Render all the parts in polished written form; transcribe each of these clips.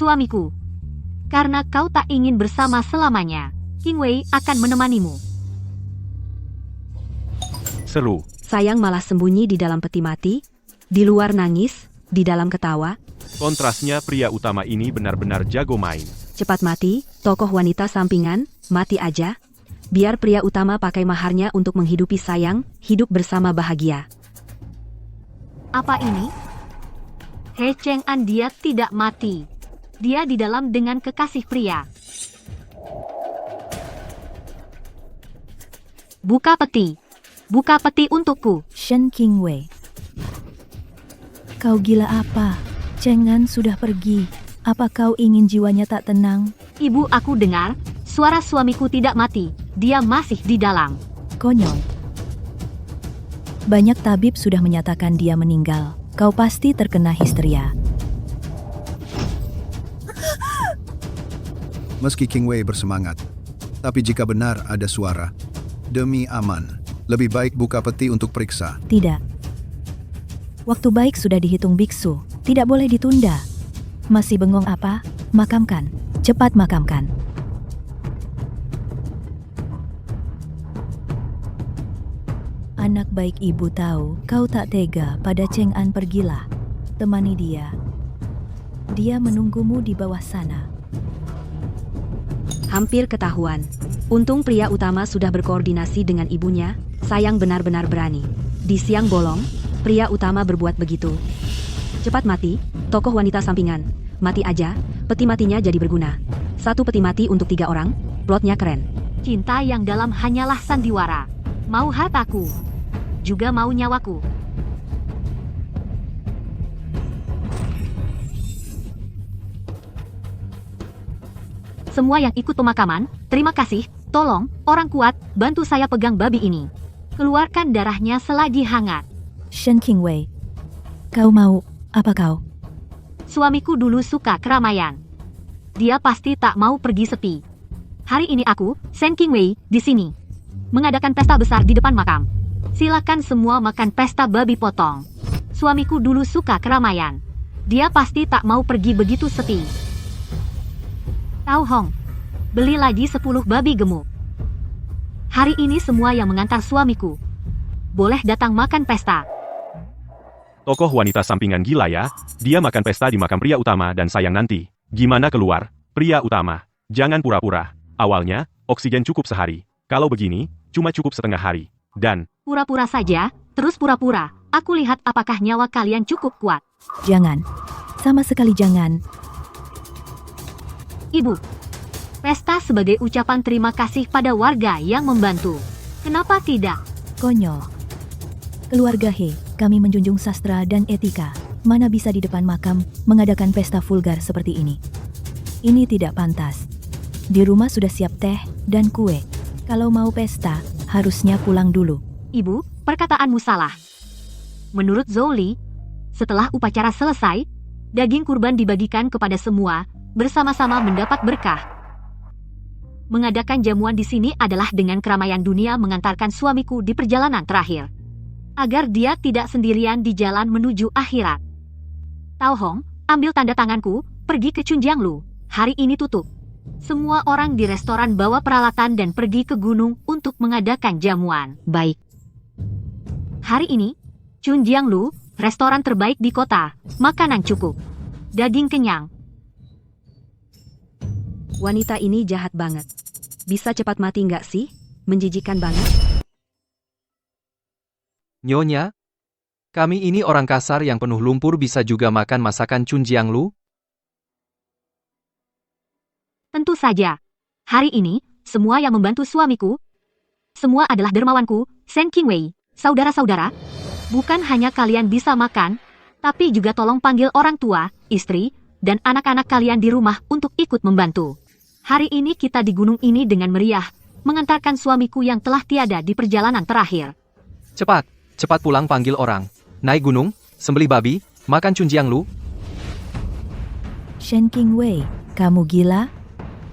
suamiku. Karena kau tak ingin bersama selamanya, King Wei akan menemanimu. Seru. Sayang malah sembunyi di dalam peti mati, di luar nangis, di dalam ketawa. Kontrasnya pria utama ini benar-benar jago main. Cepat mati, tokoh wanita sampingan, mati aja. Biar pria utama pakai maharnya untuk menghidupi sayang, hidup bersama bahagia. Apa ini? He Cheng An, dia tidak mati. Dia di dalam dengan kekasih pria. Buka peti. Buka peti untukku. Shen Qingwei. Kau gila apa? Cheng An sudah pergi. Apa kau ingin jiwanya tak tenang? Ibu, aku dengar suara suamiku tidak mati. Dia masih di dalam. Konyol. Banyak tabib sudah menyatakan dia meninggal. Kau pasti terkena histeria. Meski King Wei bersemangat, tapi jika benar ada suara, demi aman, lebih baik buka peti untuk periksa. Tidak. Waktu baik sudah dihitung biksu. Tidak boleh ditunda. Masih bengong apa? Makamkan. Cepat makamkan. Anak baik ibu tahu kau tak tega pada Cheng An, pergilah. Temani dia. Dia menunggumu di bawah sana. Hampir ketahuan. Untung pria utama sudah berkoordinasi dengan ibunya. Sayang benar-benar berani. Di siang bolong, pria utama berbuat begitu. Cepat mati, tokoh wanita sampingan. Mati aja, peti matinya jadi berguna. Satu peti mati untuk 3 orang, plotnya keren. Cinta yang dalam hanyalah sandiwara. Mau hartaku, juga mau nyawaku. Semua yang ikut pemakaman, terima kasih. Tolong, orang kuat, bantu saya pegang babi ini. Keluarkan darahnya selagi hangat. Shen Qingwei. Kau mau, apa kau? Suamiku dulu suka keramaian. Dia pasti tak mau pergi sepi. Hari ini aku, Shen Qingwei, di sini. Mengadakan pesta besar di depan makam. Silakan semua makan pesta babi potong. Suamiku dulu suka keramaian. Dia pasti tak mau pergi begitu sepi. Tau Hong, beli lagi 10 babi gemuk. Hari ini semua yang mengantar suamiku boleh datang makan pesta. Tokoh wanita sampingan gila ya. Dia makan pesta di makam pria utama dan sayang nanti. Gimana keluar? Pria utama, jangan pura-pura. Awalnya, oksigen cukup sehari. Kalau begini, cuma cukup setengah hari. Dan pura-pura saja, terus pura-pura. Aku lihat apakah nyawa kalian cukup kuat. Jangan. Sama sekali jangan. Ibu, pesta sebagai ucapan terima kasih pada warga yang membantu. Kenapa tidak? Konyol. Keluarga He, kami menjunjung sastra dan etika. Mana bisa di depan makam mengadakan pesta vulgar seperti ini. Ini tidak pantas. Di rumah sudah siap teh dan kue. Kalau mau pesta, harusnya pulang dulu. Ibu, perkataanmu salah. Menurut Zhou, setelah upacara selesai, daging kurban dibagikan kepada semua, bersama-sama mendapat berkah. Mengadakan jamuan di sini adalah dengan keramaian dunia mengantarkan suamiku di perjalanan terakhir. Agar dia tidak sendirian di jalan menuju akhirat. Tau Hong, ambil tanda tanganku, pergi ke Chunjianglu. Hari ini tutup. Semua orang di restoran bawa peralatan dan pergi ke gunung untuk mengadakan jamuan. Baik. Hari ini, Chunjianglu, restoran terbaik di kota. Makanan cukup. Daging kenyang. Wanita ini jahat banget. Bisa cepat mati nggak sih? Menjijikan banget. Nyonya, kami ini orang kasar yang penuh lumpur, bisa juga makan masakan Chunjianglu? Tentu saja. Hari ini, semua yang membantu suamiku, semua adalah dermawanku, Shen Qingwei. Saudara-saudara, bukan hanya kalian bisa makan, tapi juga tolong panggil orang tua, istri, dan anak-anak kalian di rumah untuk ikut membantu. Hari ini kita di gunung ini dengan meriah, mengantarkan suamiku yang telah tiada di perjalanan terakhir. Cepat, cepat pulang, panggil orang. Naik gunung, sembelih babi, makan Chunjianglu. Shen Qingwei, kamu gila?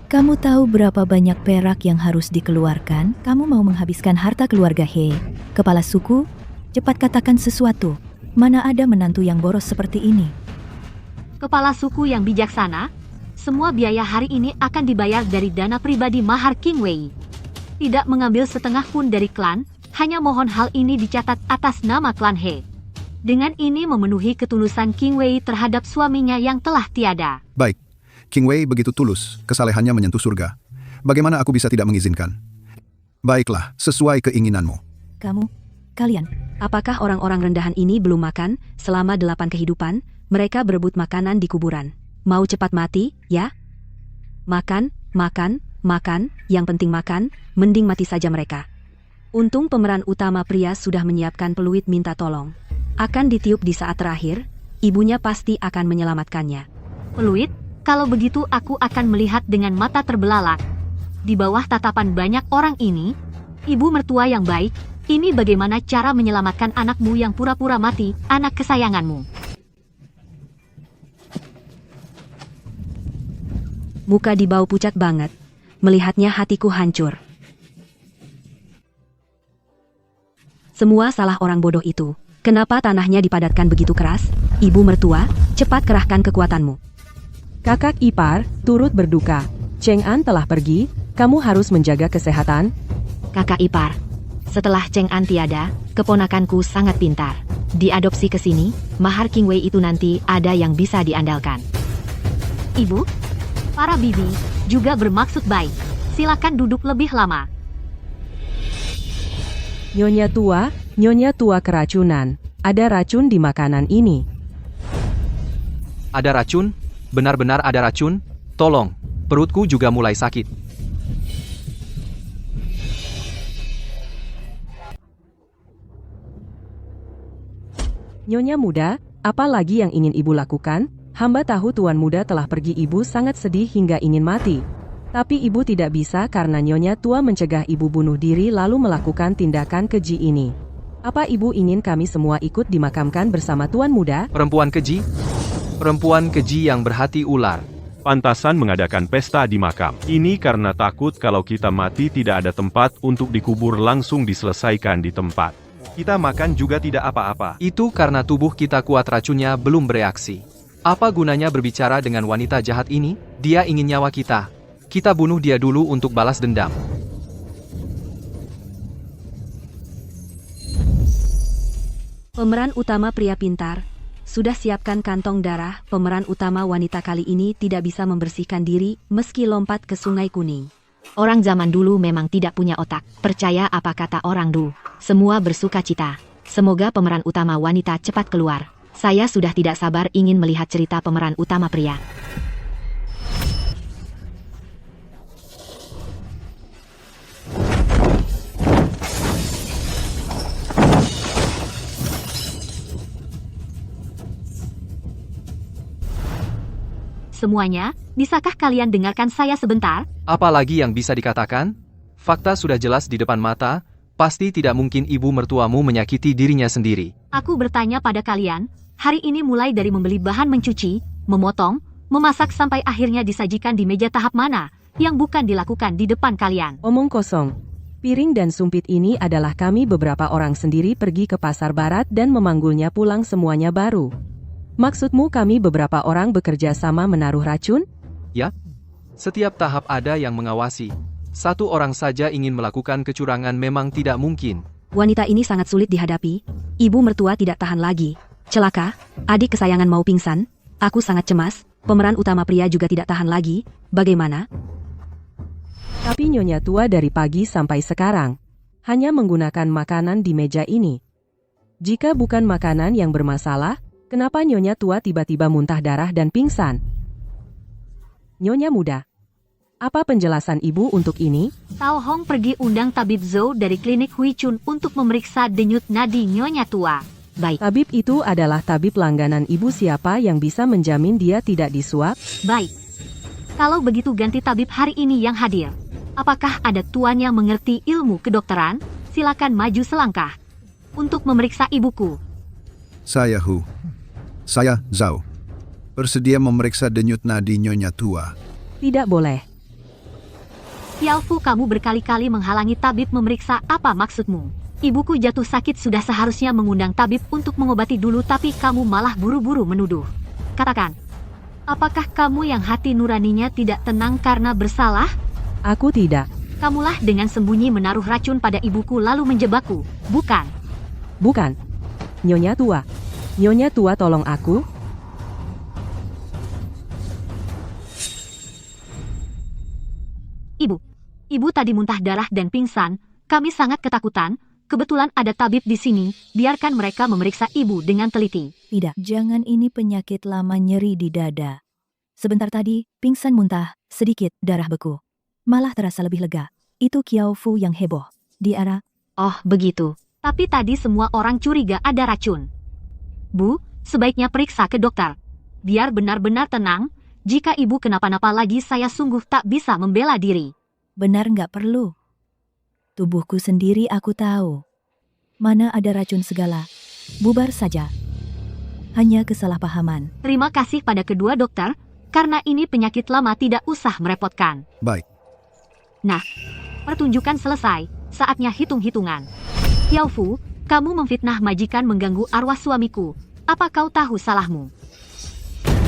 Kamu tahu berapa banyak perak yang harus dikeluarkan? Kamu mau menghabiskan harta keluarga He? Kepala suku, cepat katakan sesuatu. Mana ada menantu yang boros seperti ini? Kepala suku yang bijaksana, Semua biaya hari ini akan dibayar dari dana pribadi mahar King Wei. Tidak mengambil setengah pun dari klan, hanya mohon hal ini dicatat atas nama klan He. Dengan ini memenuhi ketulusan King Wei terhadap suaminya yang telah tiada. Baik, King Wei begitu tulus, kesalehannya menyentuh surga. Bagaimana aku bisa tidak mengizinkan? Baiklah, sesuai keinginanmu. Kalian, Apakah orang-orang rendahan ini belum makan selama 8 kehidupan? Mereka berebut makanan di kuburan. Mau cepat mati, ya? Makan, makan, makan, yang penting makan, mending mati saja mereka. Untung pemeran utama pria sudah menyiapkan peluit minta tolong. Akan ditiup di saat terakhir, ibunya pasti akan menyelamatkannya. Peluit, kalau begitu aku akan melihat dengan mata terbelalak. Di bawah tatapan banyak orang ini, ibu mertua yang baik, ini bagaimana cara menyelamatkan anakmu yang pura-pura mati, anak kesayanganmu. Muka di bau pucat banget. Melihatnya hatiku hancur. Semua salah orang bodoh itu. Kenapa tanahnya dipadatkan begitu keras? Ibu mertua, cepat kerahkan kekuatanmu. Kakak ipar, turut berduka. Cheng An telah pergi, kamu harus menjaga kesehatan. Kakak ipar, setelah Cheng An tiada, keponakanku sangat pintar. Diadopsi ke sini, mahar King Wei itu nanti ada yang bisa diandalkan. Ibu, para bibi juga bermaksud baik. Silakan duduk lebih lama. Nyonya tua keracunan. Ada racun di makanan ini. Ada racun? Benar-benar ada racun? Tolong, perutku juga mulai sakit. Nyonya muda, apa lagi yang ingin ibu lakukan? Hamba tahu tuan muda telah pergi, ibu sangat sedih hingga ingin mati. Tapi ibu tidak bisa karena nyonya tua mencegah ibu bunuh diri lalu melakukan tindakan keji ini. Apa ibu ingin kami semua ikut dimakamkan bersama tuan muda? Perempuan keji? Perempuan keji yang berhati ular. Pantasan mengadakan pesta di makam. Ini karena takut kalau kita mati tidak ada tempat untuk dikubur, langsung diselesaikan di tempat. Kita makan juga tidak apa-apa. Itu karena tubuh kita kuat, racunnya belum bereaksi. Apa gunanya berbicara dengan wanita jahat ini? Dia ingin nyawa kita. Kita bunuh dia dulu untuk balas dendam. Pemeran utama pria pintar. Sudah siapkan kantong darah, pemeran utama wanita kali ini tidak bisa membersihkan diri meski lompat ke Sungai Kuning. Orang zaman dulu memang tidak punya otak. Percaya apa kata orang dulu. Semua bersuka cita. Semoga pemeran utama wanita cepat keluar. Saya sudah tidak sabar ingin melihat cerita pemeran utama pria. Semuanya, bisakah kalian dengarkan saya sebentar? Apa lagi yang bisa dikatakan? Fakta sudah jelas di depan mata, pasti tidak mungkin ibu mertuamu menyakiti dirinya sendiri. Aku bertanya pada kalian, hari ini mulai dari membeli bahan mencuci, memotong, memasak sampai akhirnya disajikan di meja tahap mana, yang bukan dilakukan di depan kalian. Omong kosong. Piring dan sumpit ini adalah kami beberapa orang sendiri pergi ke pasar barat dan memanggulnya pulang semuanya baru. Maksudmu kami beberapa orang bekerja sama menaruh racun? Ya, setiap tahap ada yang mengawasi. Satu orang saja ingin melakukan kecurangan memang tidak mungkin. Wanita ini sangat sulit dihadapi. Ibu mertua tidak tahan lagi. Celaka, adik kesayangan mau pingsan. Aku sangat cemas. Pemeran utama pria juga tidak tahan lagi. Bagaimana? Tapi nyonya tua dari pagi sampai sekarang hanya menggunakan makanan di meja ini. Jika bukan makanan yang bermasalah, kenapa nyonya tua tiba-tiba muntah darah dan pingsan? Nyonya muda, apa penjelasan ibu untuk ini? Tao Hong pergi undang tabib Zhou dari klinik Hui Chun untuk memeriksa denyut nadi nyonya tua. Baik, Tabib itu adalah tabib langganan ibu, siapa yang bisa menjamin dia tidak disuap? Baik. Kalau begitu ganti tabib hari ini yang hadir. Apakah ada tuan yang mengerti ilmu kedokteran? Silakan maju selangkah untuk memeriksa ibuku. Saya Hu. Saya Zhao. Bersedia memeriksa denyut nadi nyonya tua. Tidak boleh. Xiaofu, kamu berkali-kali menghalangi tabib memeriksa, apa maksudmu? Ibuku jatuh sakit, sudah seharusnya mengundang tabib untuk mengobati dulu, tapi kamu malah buru-buru menuduh. Katakan, Apakah kamu yang hati nuraninya tidak tenang karena bersalah? Aku tidak. Kamulah dengan sembunyi menaruh racun pada ibuku lalu menjebakku, bukan? Bukan. Nyonya tua. Nyonya tua tolong aku. Ibu tadi muntah darah dan pingsan. Kami sangat ketakutan. Kebetulan ada tabib di sini. Biarkan mereka memeriksa ibu dengan teliti. Tidak, jangan, ini penyakit lama nyeri di dada. Sebentar tadi, pingsan muntah, sedikit darah beku. Malah terasa lebih lega. Itu Kiao Fu yang heboh. Di arah, Oh, begitu. Tapi tadi semua orang curiga ada racun. Bu, sebaiknya periksa ke dokter. Biar benar-benar tenang. Jika ibu kenapa-napa lagi saya sungguh tak bisa membela diri. benar nggak perlu. Tubuhku sendiri aku tahu. Mana ada racun segala. Bubar saja. Hanya kesalahpahaman. Terima kasih pada kedua dokter. Karena ini penyakit lama tidak usah merepotkan. Baik. Nah, pertunjukan selesai. Saatnya hitung-hitungan. Xiao Fu, kamu memfitnah majikan mengganggu arwah suamiku. Apa kau tahu salahmu?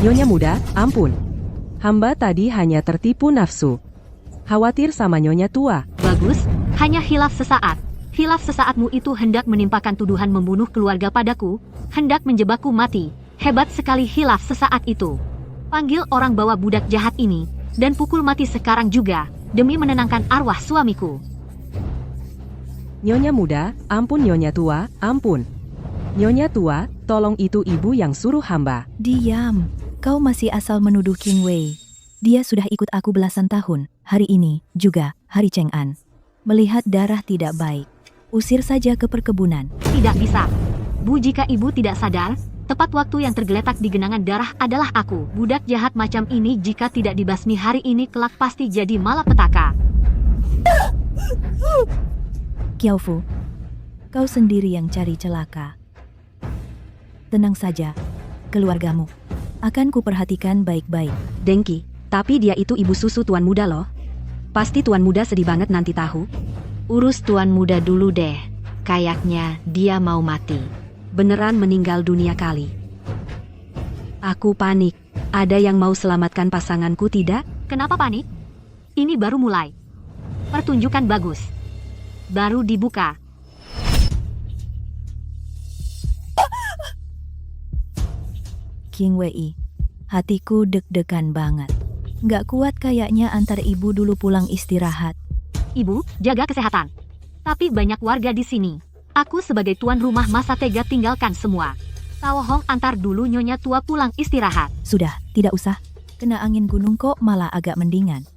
Nyonya muda, ampun. Hamba tadi hanya tertipu nafsu. Khawatir sama nyonya tua. Bagus, hanya hilaf sesaat. Hilaf sesaatmu itu hendak menimpakan tuduhan membunuh keluarga padaku, hendak menjebakku mati. Hebat sekali hilaf sesaat itu. Panggil orang bawa budak jahat ini, dan pukul mati sekarang juga, demi menenangkan arwah suamiku. Nyonya muda, ampun nyonya tua, ampun. Nyonya tua, tolong itu ibu yang suruh hamba. Diam. Kau masih asal menuduh King Wei. Dia sudah ikut aku belasan tahun. Hari ini juga hari Cheng'an. Melihat darah tidak baik. Usir saja ke perkebunan. Tidak bisa. Bu, jika ibu tidak sadar, tepat waktu yang tergeletak di genangan darah adalah aku. Budak jahat macam ini jika tidak dibasmi hari ini kelak pasti jadi malapetaka. Kiao Fu, kau sendiri yang cari celaka. Tenang saja, keluargamu. Akan kuperhatikan baik-baik. Dengki, tapi dia itu ibu susu tuan muda loh. Pasti tuan muda sedih banget nanti tahu. Urus tuan muda dulu deh. Kayaknya dia mau mati. Beneran meninggal dunia kali. Aku panik. Ada yang mau selamatkan pasanganku tidak? Kenapa panik? Ini baru mulai. Pertunjukan bagus. Baru dibuka. King Wei, hatiku deg-degan banget. Nggak kuat kayaknya antar ibu dulu pulang istirahat. Ibu, jaga kesehatan. Tapi banyak warga di sini. Aku sebagai tuan rumah masa tega tinggalkan semua. Tao Hong antar dulu nyonya tua pulang istirahat. Sudah, tidak usah. Kena angin gunung kok malah agak mendingan.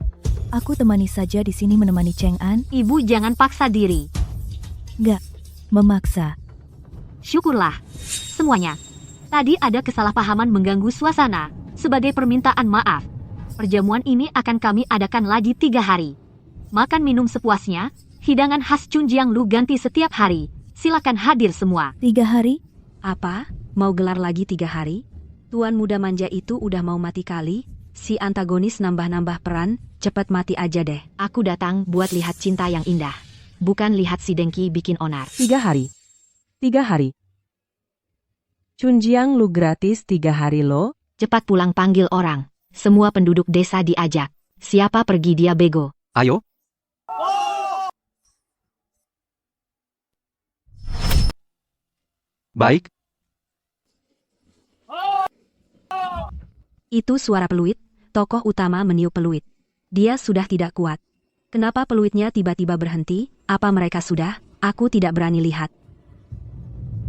Aku temani saja di sini menemani Cheng'an. Ibu jangan paksa diri. Nggak, memaksa. Syukurlah. Semuanya. Tadi ada kesalahpahaman mengganggu suasana. Sebagai permintaan maaf. Perjamuan ini akan kami adakan lagi 3 hari. Makan minum sepuasnya. Hidangan khas Chunjiang Lu ganti setiap hari. Silakan hadir semua. 3 hari? Apa? Mau gelar lagi 3 hari? Tuan muda manja itu udah mau mati kali. Si antagonis nambah-nambah peran, cepet mati aja deh. Aku datang buat lihat cinta yang indah. Bukan lihat si Dengki bikin onar. 3 hari. 3 hari. Chunjiang Lu gratis 3 hari lo. Cepat pulang panggil orang. Semua penduduk desa diajak. Siapa pergi dia bego. Ayo. Baik. Itu suara peluit, tokoh utama meniup peluit. Dia sudah tidak kuat. Kenapa peluitnya tiba-tiba berhenti? Apa mereka sudah? Aku tidak berani lihat.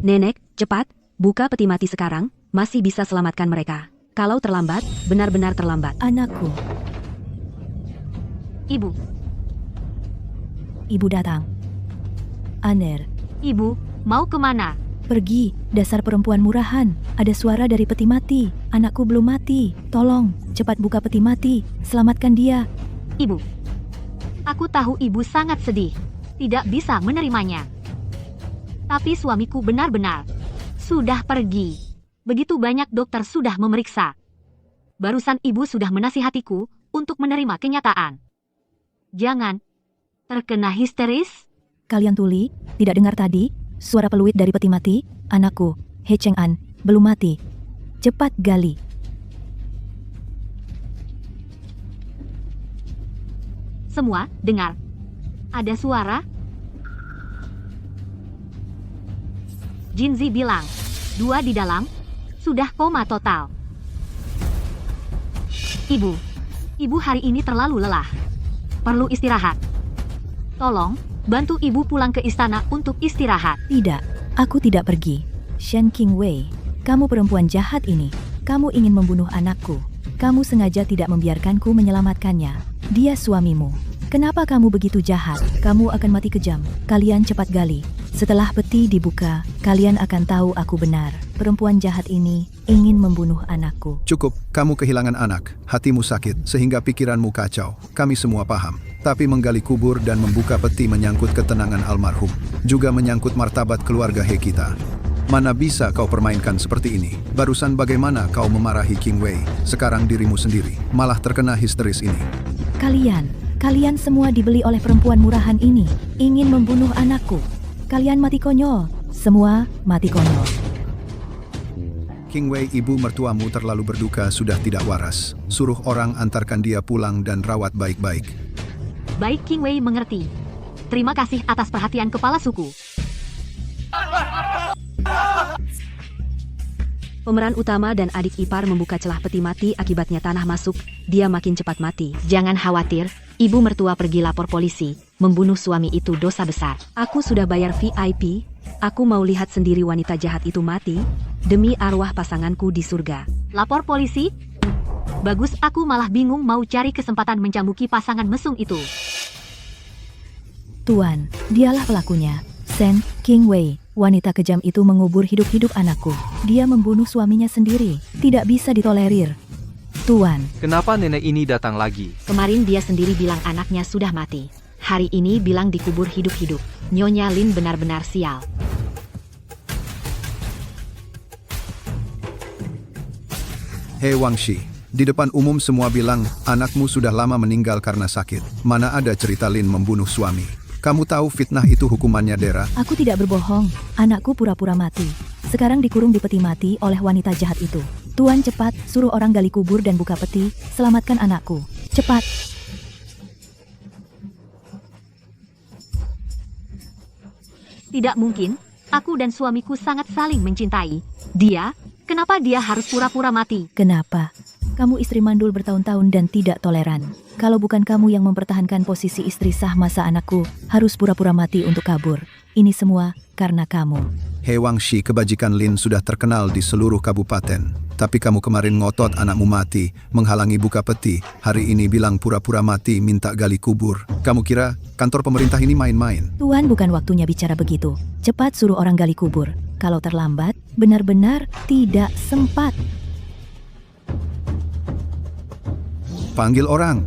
Nenek, cepat, buka peti mati sekarang, masih bisa selamatkan mereka. Kalau terlambat, benar-benar terlambat. Anakku, Ibu, ibu datang. Aner, ibu, mau kemana? pergi, dasar perempuan murahan. Ada suara dari peti mati. Anakku belum mati. Tolong, cepat buka peti mati. Selamatkan dia. Ibu, aku tahu ibu sangat sedih. Tidak bisa menerimanya. Tapi suamiku benar-benar sudah pergi. Begitu banyak dokter sudah memeriksa. Barusan ibu sudah menasihatiku untuk menerima kenyataan. Jangan terkena histeris. Kalian tuli, tidak dengar tadi? Suara peluit dari peti mati. Anakku, He Cheng'an, belum mati. Cepat gali. Semua, dengar. Ada suara? Jinzi bilang, 2 di dalam, sudah koma total. Ibu hari ini terlalu lelah. Perlu istirahat. Tolong, bantu ibu pulang ke istana untuk istirahat. Tidak, aku tidak pergi. Shen Qingwei, kamu perempuan jahat ini. Kamu ingin membunuh anakku. Kamu sengaja tidak membiarkanku menyelamatkannya. Dia suamimu. Kenapa kamu begitu jahat? Kamu akan mati kejam. Kalian cepat gali. Setelah peti dibuka, kalian akan tahu aku benar. Perempuan jahat ini ingin membunuh anakku. Cukup, kamu kehilangan anak, hatimu sakit, sehingga pikiranmu kacau. Kami semua paham. Tapi menggali kubur dan membuka peti menyangkut ketenangan almarhum. Juga menyangkut martabat keluarga He kita. Mana bisa kau permainkan seperti ini? Barusan bagaimana kau memarahi Qingwei? Sekarang dirimu sendiri, malah terkena histeris ini. Kalian semua dibeli oleh perempuan murahan ini. Ingin membunuh anakku. Kalian mati konyol. Semua mati konyol. Qingwei, ibu mertuamu terlalu berduka, sudah tidak waras. Suruh orang antarkan dia pulang dan rawat baik-baik. Baik, Qingwei mengerti. Terima kasih atas perhatian kepala suku. Pemeran utama dan adik ipar membuka celah peti mati, akibatnya tanah masuk, dia makin cepat mati. Jangan khawatir, ibu mertua pergi lapor polisi. Membunuh suami itu dosa besar. Aku sudah bayar VIP, aku mau lihat sendiri wanita jahat itu mati, demi arwah pasanganku di surga. Lapor polisi? Bagus, aku malah bingung mau cari kesempatan mencambuki pasangan mesum itu. Tuan, dialah pelakunya. Shen Qingwei, wanita kejam itu mengubur hidup-hidup anakku. Dia membunuh suaminya sendiri. Tidak bisa ditolerir. Tuan, Kenapa nenek ini datang lagi? Kemarin dia sendiri bilang anaknya sudah mati. Hari ini bilang dikubur hidup-hidup. Nyonya Lin benar-benar sial. Hei Wangshi, di depan umum semua bilang anakmu sudah lama meninggal karena sakit. Mana ada cerita Lin membunuh suami? Kamu tahu fitnah itu hukumannya, Dera? aku tidak berbohong. Anakku pura-pura mati. Sekarang dikurung di peti mati oleh wanita jahat itu. Tuan, cepat, suruh orang gali kubur dan buka peti. Selamatkan anakku. Cepat. Tidak mungkin, aku dan suamiku sangat saling mencintai. Kenapa dia harus pura-pura mati? Kenapa? Kamu istri mandul bertahun-tahun dan tidak toleran. Kalau bukan kamu yang mempertahankan posisi istri sah, masa anakku harus pura-pura mati untuk kabur. Ini semua karena kamu. Hei Wangshi, kebajikan Lin sudah terkenal di seluruh kabupaten. Tapi kamu kemarin ngotot anakmu mati, menghalangi buka peti. Hari ini bilang pura-pura mati, minta gali kubur. Kamu kira kantor pemerintah ini main-main? Tuan, bukan waktunya bicara begitu. Cepat suruh orang gali kubur. Kalau terlambat, benar-benar tidak sempat. Panggil orang.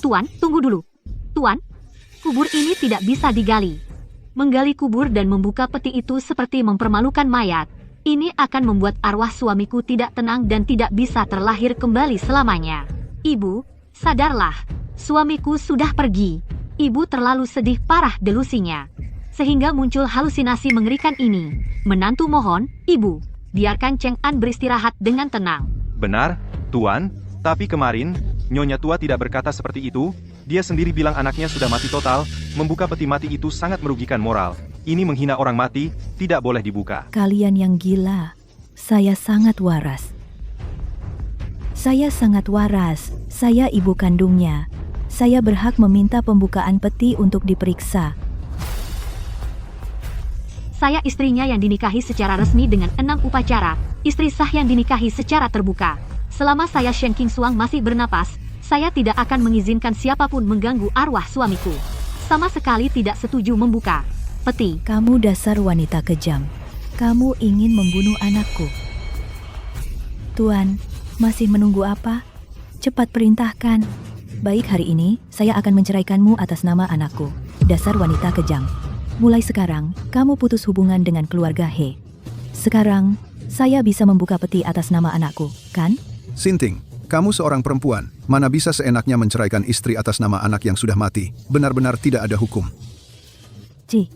Tuan, tunggu dulu. Tuan, kubur ini tidak bisa digali. Menggali kubur dan membuka peti itu seperti mempermalukan mayat. Ini akan membuat arwah suamiku tidak tenang dan tidak bisa terlahir kembali selamanya. Ibu, sadarlah. Suamiku sudah pergi. Ibu terlalu sedih parah delusinya. Sehingga muncul halusinasi mengerikan ini. Menantu mohon, Ibu, biarkan Cheng An beristirahat dengan tenang. Benar, Tuan, tapi kemarin, Nyonya Tua tidak berkata seperti itu. Dia sendiri bilang anaknya sudah mati total. Membuka peti mati itu sangat merugikan moral. Ini menghina orang mati, tidak boleh dibuka. Kalian yang gila. Saya sangat waras. Saya ibu kandungnya. Saya berhak meminta pembukaan peti untuk diperiksa. Saya istrinya yang dinikahi secara resmi dengan 6 upacara, istri sah yang dinikahi secara terbuka. Selama saya Shen Qingsuang masih bernapas, saya tidak akan mengizinkan siapapun mengganggu arwah suamiku. Sama sekali tidak setuju membuka peti. Kamu dasar wanita kejam. Kamu ingin membunuh anakku. Tuan, masih menunggu apa? Cepat perintahkan. Baik, hari ini, saya akan menceraikanmu atas nama anakku. Dasar wanita kejam. Mulai sekarang, kamu putus hubungan dengan keluarga He. Sekarang, saya bisa membuka peti atas nama anakku, kan? Sinting, kamu seorang perempuan. Mana bisa seenaknya menceraikan istri atas nama anak yang sudah mati? Benar-benar tidak ada hukum. Ci,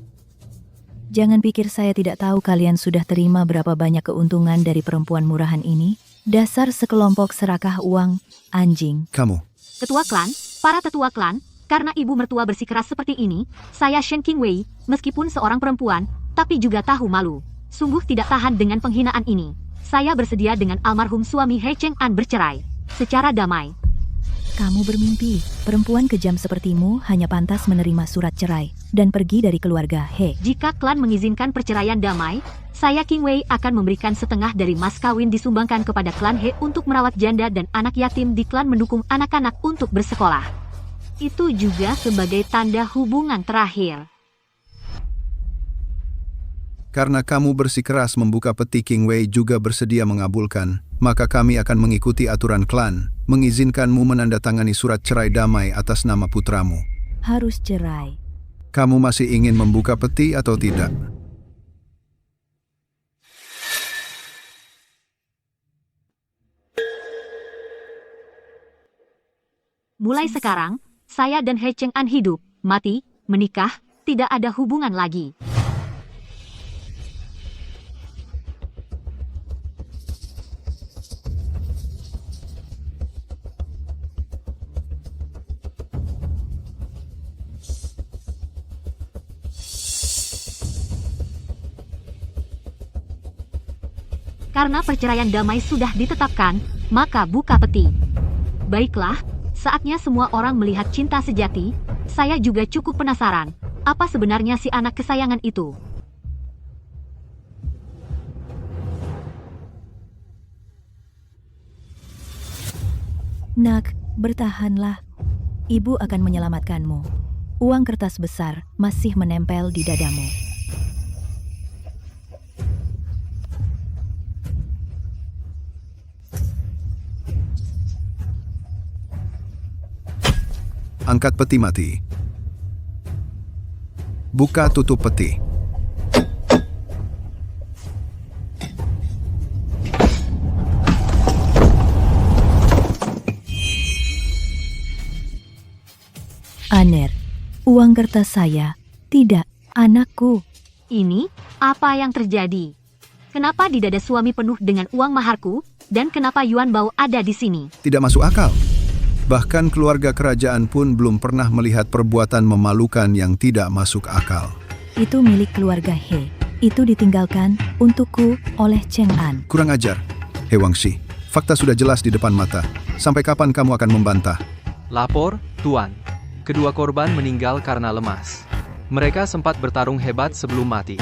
jangan pikir saya tidak tahu kalian sudah terima berapa banyak keuntungan dari perempuan murahan ini. Dasar sekelompok serakah uang, anjing. Kamu, Ketua klan, para tetua klan, karena ibu mertua bersikeras seperti ini, saya Shen Qingwei, meskipun seorang perempuan, tapi juga tahu malu. Sungguh tidak tahan dengan penghinaan ini. Saya bersedia dengan almarhum suami He Cheng'an bercerai. Secara damai. Kamu bermimpi, perempuan kejam sepertimu hanya pantas menerima surat cerai dan pergi dari keluarga He. Jika klan mengizinkan perceraian damai, saya Qingwei akan memberikan setengah dari mas kawin disumbangkan kepada klan He untuk merawat janda dan anak yatim di klan mendukung anak-anak untuk bersekolah. Itu juga sebagai tanda hubungan terakhir. Karena kamu bersikeras membuka peti, Qingwei juga bersedia mengabulkan, maka kami akan mengikuti aturan klan, mengizinkanmu menandatangani surat cerai damai atas nama putramu. Harus cerai. Kamu masih ingin membuka peti atau tidak? Mulai sekarang, saya dan He Cheng'an hidup, mati, menikah, tidak ada hubungan lagi. Karena perceraian damai sudah ditetapkan, maka buka peti. Baiklah, saatnya semua orang melihat cinta sejati. Saya juga cukup penasaran, apa sebenarnya si anak kesayangan itu? Nak, bertahanlah. Ibu akan menyelamatkanmu. Uang kertas besar masih menempel di dadamu. Angkat peti mati. Buka tutup peti. Aner, uang kertas saya. Tidak, anakku. Ini, apa yang terjadi? Kenapa di dada suami penuh dengan uang maharku, dan kenapa Yuan Bao ada di sini? Tidak masuk akal. Bahkan keluarga kerajaan pun belum pernah melihat perbuatan memalukan yang tidak masuk akal. Itu milik keluarga He. Itu ditinggalkan untukku oleh Cheng'an. Kurang ajar, He Wangxi. Fakta sudah jelas di depan mata. Sampai kapan kamu akan membantah? Lapor, Tuan. Kedua korban meninggal karena lemas. Mereka sempat bertarung hebat sebelum mati.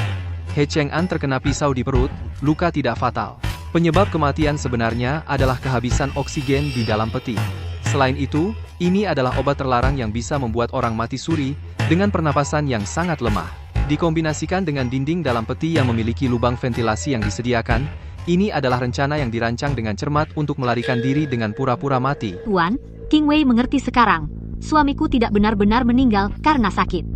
He Cheng'an terkena pisau di perut, luka tidak fatal. Penyebab kematian sebenarnya adalah kehabisan oksigen di dalam peti. Selain itu, ini adalah obat terlarang yang bisa membuat orang mati suri dengan pernapasan yang sangat lemah. Dikombinasikan dengan dinding dalam peti yang memiliki lubang ventilasi yang disediakan, ini adalah rencana yang dirancang dengan cermat untuk melarikan diri dengan pura-pura mati. Tuan, Qingwei mengerti sekarang. Suamiku tidak benar-benar meninggal karena sakit.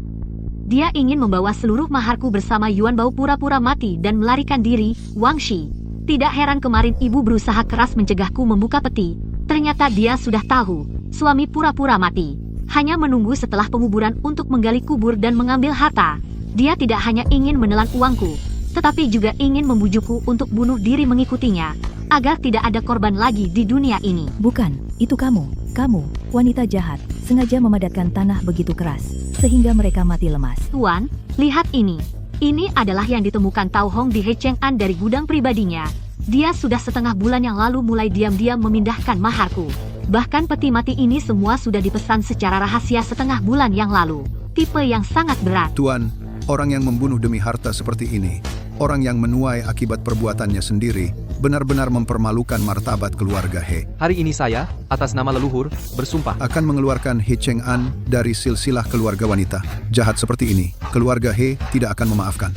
Dia ingin membawa seluruh maharku bersama Yuan Bao pura-pura mati dan melarikan diri, Wangxi. Tidak heran kemarin ibu berusaha keras mencegahku membuka peti. Ternyata dia sudah tahu, suami pura-pura mati. Hanya menunggu setelah penguburan untuk menggali kubur dan mengambil harta. Dia tidak hanya ingin menelan uangku, tetapi juga ingin membujukku untuk bunuh diri mengikutinya, agar tidak ada korban lagi di dunia ini. Bukan, itu kamu. Kamu, wanita jahat, sengaja memadatkan tanah begitu keras, sehingga mereka mati lemas. Tuan, lihat ini. Ini adalah yang ditemukan Tao Hong di He Cheng'an dari gudang pribadinya. Dia sudah setengah bulan yang lalu mulai diam-diam memindahkan maharku. Bahkan peti mati ini semua sudah dipesan secara rahasia setengah bulan yang lalu. Tipe yang sangat berat. Tuan, orang yang membunuh demi harta seperti ini, orang yang menuai akibat perbuatannya sendiri, benar-benar mempermalukan martabat keluarga He. Hari ini saya, atas nama leluhur, bersumpah. Akan mengeluarkan He Cheng'an dari silsilah keluarga wanita. Jahat seperti ini, keluarga He tidak akan memaafkan.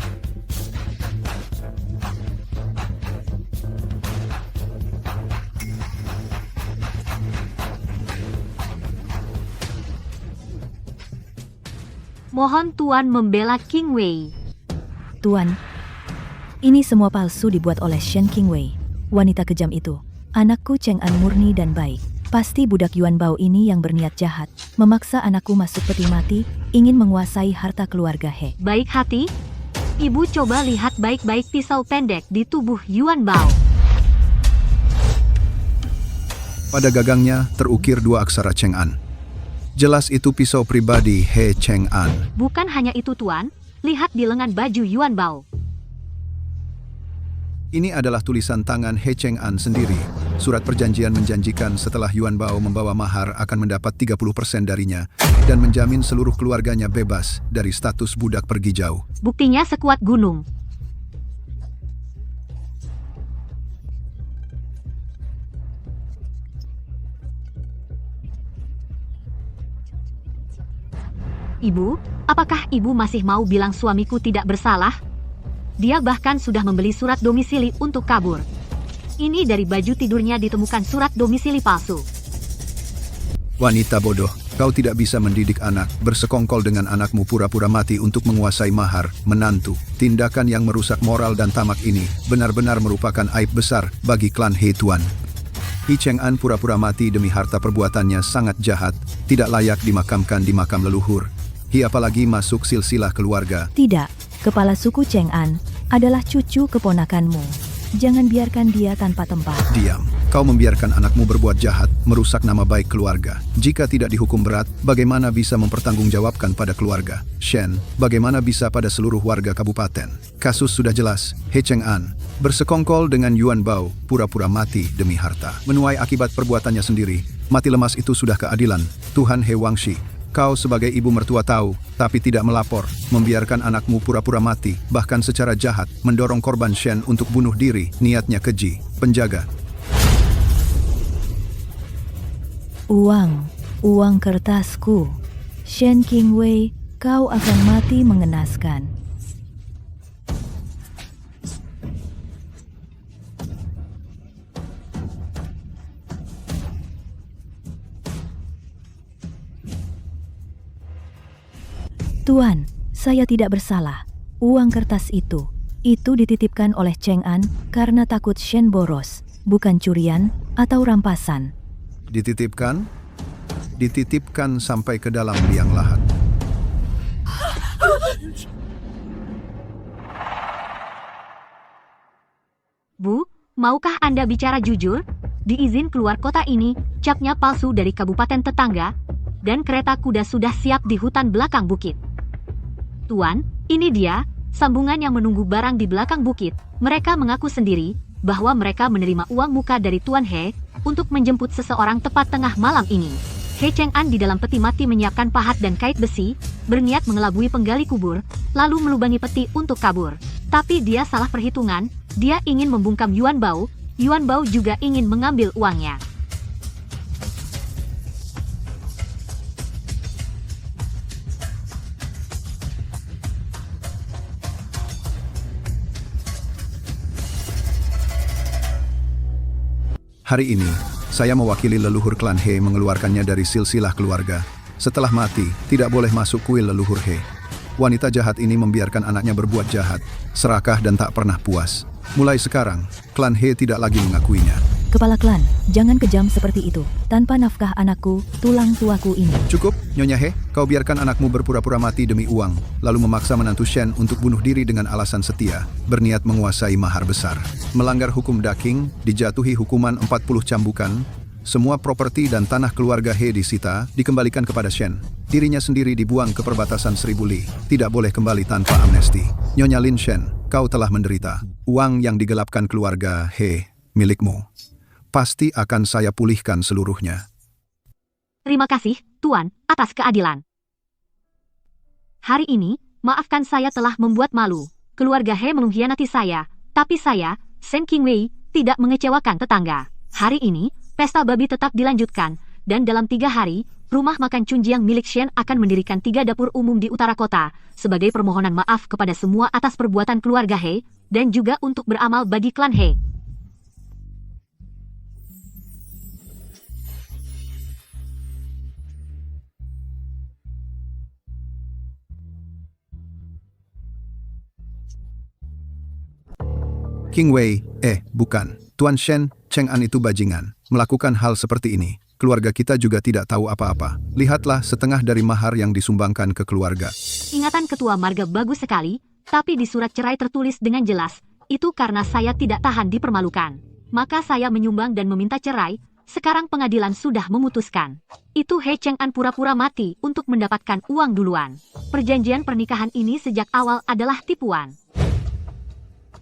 Mohon Tuan membela Qingwei. Tuan, ini semua palsu dibuat oleh Shen Qingwei, wanita kejam itu. Anakku Cheng'an murni dan baik. Pasti budak Yuan Bao ini yang berniat jahat, memaksa anakku masuk peti mati, ingin menguasai harta keluarga He. Baik hati, ibu coba lihat baik-baik pisau pendek di tubuh Yuan Bao. Pada gagangnya terukir dua aksara Cheng'an. Jelas itu pisau pribadi He Cheng'an. Bukan hanya itu Tuan, lihat di lengan baju Yuan Bao. Ini adalah tulisan tangan He Cheng'an sendiri. Surat perjanjian menjanjikan setelah Yuan Bao membawa mahar akan mendapat 30% darinya dan menjamin seluruh keluarganya bebas dari status budak pergi jauh. Buktinya sekuat gunung. Ibu, apakah ibu masih mau bilang suamiku tidak bersalah? Dia bahkan sudah membeli surat domisili untuk kabur. Ini dari baju tidurnya ditemukan surat domisili palsu. Wanita bodoh, kau tidak bisa mendidik anak, bersekongkol dengan anakmu pura-pura mati untuk menguasai mahar, menantu. Tindakan yang merusak moral dan tamak ini benar-benar merupakan aib besar bagi klan He Tuan. He Cheng'an pura-pura mati demi harta perbuatannya sangat jahat, tidak layak dimakamkan di makam leluhur. He apalagi masuk silsilah keluarga. Tidak, kepala suku Cheng'an adalah cucu keponakanmu. Jangan biarkan dia tanpa tempat. Diam. Kau membiarkan anakmu berbuat jahat, merusak nama baik keluarga. Jika tidak dihukum berat, bagaimana bisa mempertanggungjawabkan pada keluarga? Shen, bagaimana bisa pada seluruh warga kabupaten? Kasus sudah jelas. He Cheng'an bersekongkol dengan Yuan Bao, pura-pura mati demi harta. Menuai akibat perbuatannya sendiri. Mati lemas itu sudah keadilan. Tuhan He Wangshi, kau sebagai ibu mertua tahu, tapi tidak melapor, membiarkan anakmu pura-pura mati, bahkan secara jahat, mendorong korban Shen untuk bunuh diri, niatnya keji. Penjaga. Uang kertasku. Shen Qingwei, kau akan mati mengenaskan. Tuan, saya tidak bersalah. Uang kertas itu dititipkan oleh Cheng'an karena takut Shen boros, bukan curian atau rampasan. Dititipkan? Dititipkan sampai ke dalam liang lahat. Bu, maukah Anda bicara jujur? Diizin keluar kota ini, capnya palsu dari kabupaten tetangga, dan kereta kuda sudah siap di hutan belakang bukit. Tuan, ini dia, sambungan yang menunggu barang di belakang bukit. Mereka mengaku sendiri bahwa mereka menerima uang muka dari Tuan He untuk menjemput seseorang tepat tengah malam ini. He Cheng'an di dalam peti mati menyiapkan pahat dan kait besi, berniat mengelabui penggali kubur, lalu melubangi peti untuk kabur. Tapi dia salah perhitungan, dia ingin membungkam Yuan Bao juga ingin mengambil uangnya. Hari ini, saya mewakili leluhur klan He mengeluarkannya dari silsilah keluarga. Setelah mati, tidak boleh masuk kuil leluhur He. Wanita jahat ini membiarkan anaknya berbuat jahat, serakah dan tak pernah puas. Mulai sekarang, klan He tidak lagi mengakuinya. Kepala klan, jangan kejam seperti itu. Tanpa nafkah anakku, tulang tuaku ini. Cukup, Nyonya He, kau biarkan anakmu berpura-pura mati demi uang, lalu memaksa menantu Shen untuk bunuh diri dengan alasan setia, berniat menguasai mahar besar. Melanggar hukum Daking, dijatuhi hukuman 40 cambukan, semua properti dan tanah keluarga He disita, dikembalikan kepada Shen. Dirinya sendiri dibuang ke perbatasan 1000 li, tidak boleh kembali tanpa amnesti. Nyonya Lin Shen, kau telah menderita. Uang yang digelapkan keluarga He, milikmu. Pasti akan saya pulihkan seluruhnya. Terima kasih, Tuan, atas keadilan. Hari ini, maafkan saya telah membuat malu. Keluarga He mengkhianati saya, tapi saya, Shen Qingwei, tidak mengecewakan tetangga. Hari ini, pesta babi tetap dilanjutkan, dan dalam 3 hari, rumah makan Chunjiang milik Shen akan mendirikan 3 dapur umum di utara kota, sebagai permohonan maaf kepada semua atas perbuatan keluarga He, dan juga untuk beramal bagi klan He. Qingwei, bukan. Tuan Shen, Cheng'an itu bajingan. Melakukan hal seperti ini. Keluarga kita juga tidak tahu apa-apa. Lihatlah setengah dari mahar yang disumbangkan ke keluarga. Ingatan ketua marga bagus sekali, tapi di surat cerai tertulis dengan jelas, itu karena saya tidak tahan dipermalukan. Maka saya menyumbang dan meminta cerai, sekarang pengadilan sudah memutuskan. Itu He Cheng-an pura-pura mati untuk mendapatkan uang duluan. Perjanjian pernikahan ini sejak awal adalah tipuan.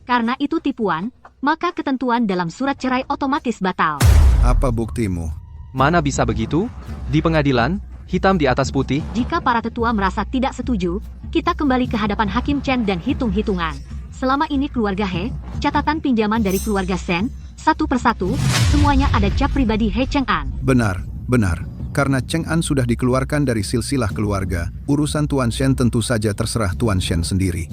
Karena itu tipuan, maka ketentuan dalam surat cerai otomatis batal. Apa buktimu? Mana bisa begitu? Di pengadilan, hitam di atas putih. Jika para tetua merasa tidak setuju, kita kembali ke hadapan Hakim Chen dan hitung-hitungan. Selama ini keluarga He, catatan pinjaman dari keluarga Shen, satu persatu, semuanya ada cap pribadi He Cheng-an. Benar, benar. Karena Cheng-an sudah dikeluarkan dari silsilah keluarga, urusan Tuan Shen tentu saja terserah Tuan Shen sendiri.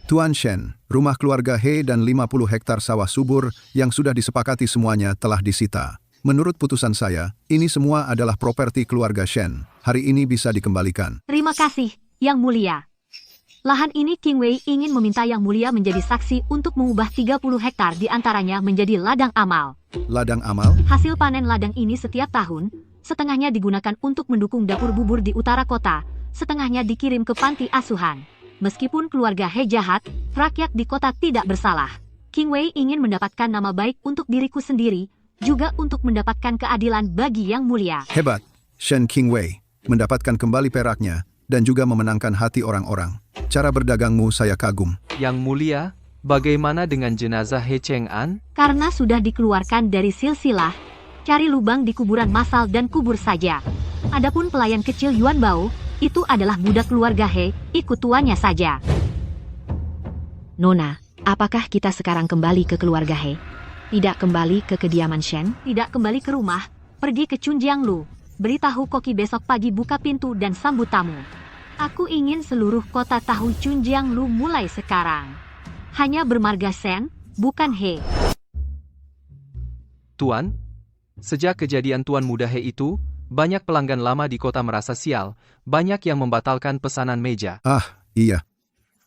Tuan Shen, rumah keluarga He dan 50 hektar sawah subur yang sudah disepakati semuanya telah disita. Menurut putusan saya, ini semua adalah properti keluarga Shen. Hari ini bisa dikembalikan. Terima kasih, Yang Mulia. Lahan ini King Wei ingin meminta Yang Mulia menjadi saksi untuk mengubah 30 hektar di antaranya menjadi ladang amal. Ladang amal? Hasil panen ladang ini setiap tahun, setengahnya digunakan untuk mendukung dapur bubur di utara kota, setengahnya dikirim ke panti asuhan. Meskipun keluarga He jahat, rakyat di kota tidak bersalah. King Wei ingin mendapatkan nama baik untuk diriku sendiri, juga untuk mendapatkan keadilan bagi Yang Mulia. Hebat, Shen King Wei, mendapatkan kembali peraknya, dan juga memenangkan hati orang-orang. Cara berdagangmu saya kagum. Yang Mulia, bagaimana dengan jenazah He Cheng-an? Karena sudah dikeluarkan dari silsilah, cari lubang di kuburan massal dan kubur saja. Adapun pelayan kecil Yuan Bao, itu adalah budak keluarga He, ikut tuannya saja. Nona, apakah kita sekarang kembali ke keluarga He? Tidak kembali ke kediaman Shen? Tidak kembali ke rumah, pergi ke Chunjianglu. Beritahu Koki besok pagi buka pintu dan sambut tamu. Aku ingin seluruh kota tahu Chunjianglu mulai sekarang. Hanya bermarga Shen, bukan He. Tuan, sejak kejadian Tuan Muda He itu, banyak pelanggan lama di kota merasa sial, banyak yang membatalkan pesanan meja. Ah, iya.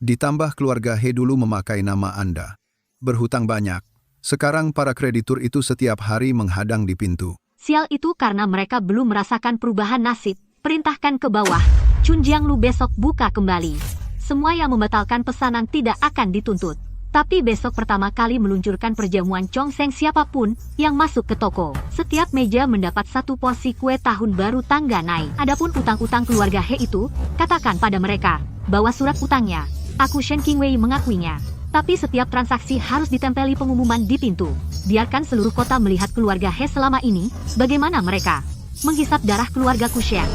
Ditambah keluarga He dulu memakai nama Anda. Berhutang banyak. Sekarang para kreditur itu setiap hari menghadang di pintu. Sial itu karena mereka belum merasakan perubahan nasib. Perintahkan ke bawah. Chunjianglu besok buka kembali. Semua yang membatalkan pesanan tidak akan dituntut. Tapi besok pertama kali meluncurkan perjamuan Chongseng siapapun yang masuk ke toko. Setiap meja mendapat satu porsi kue tahun baru tangga naik. Adapun utang-utang keluarga He itu, katakan pada mereka, bawa surat utangnya. Aku Shen King Wei mengakuinya. Tapi setiap transaksi harus ditempeli pengumuman di pintu. Biarkan seluruh kota melihat keluarga He selama ini, bagaimana mereka menghisap darah keluarga Kushen.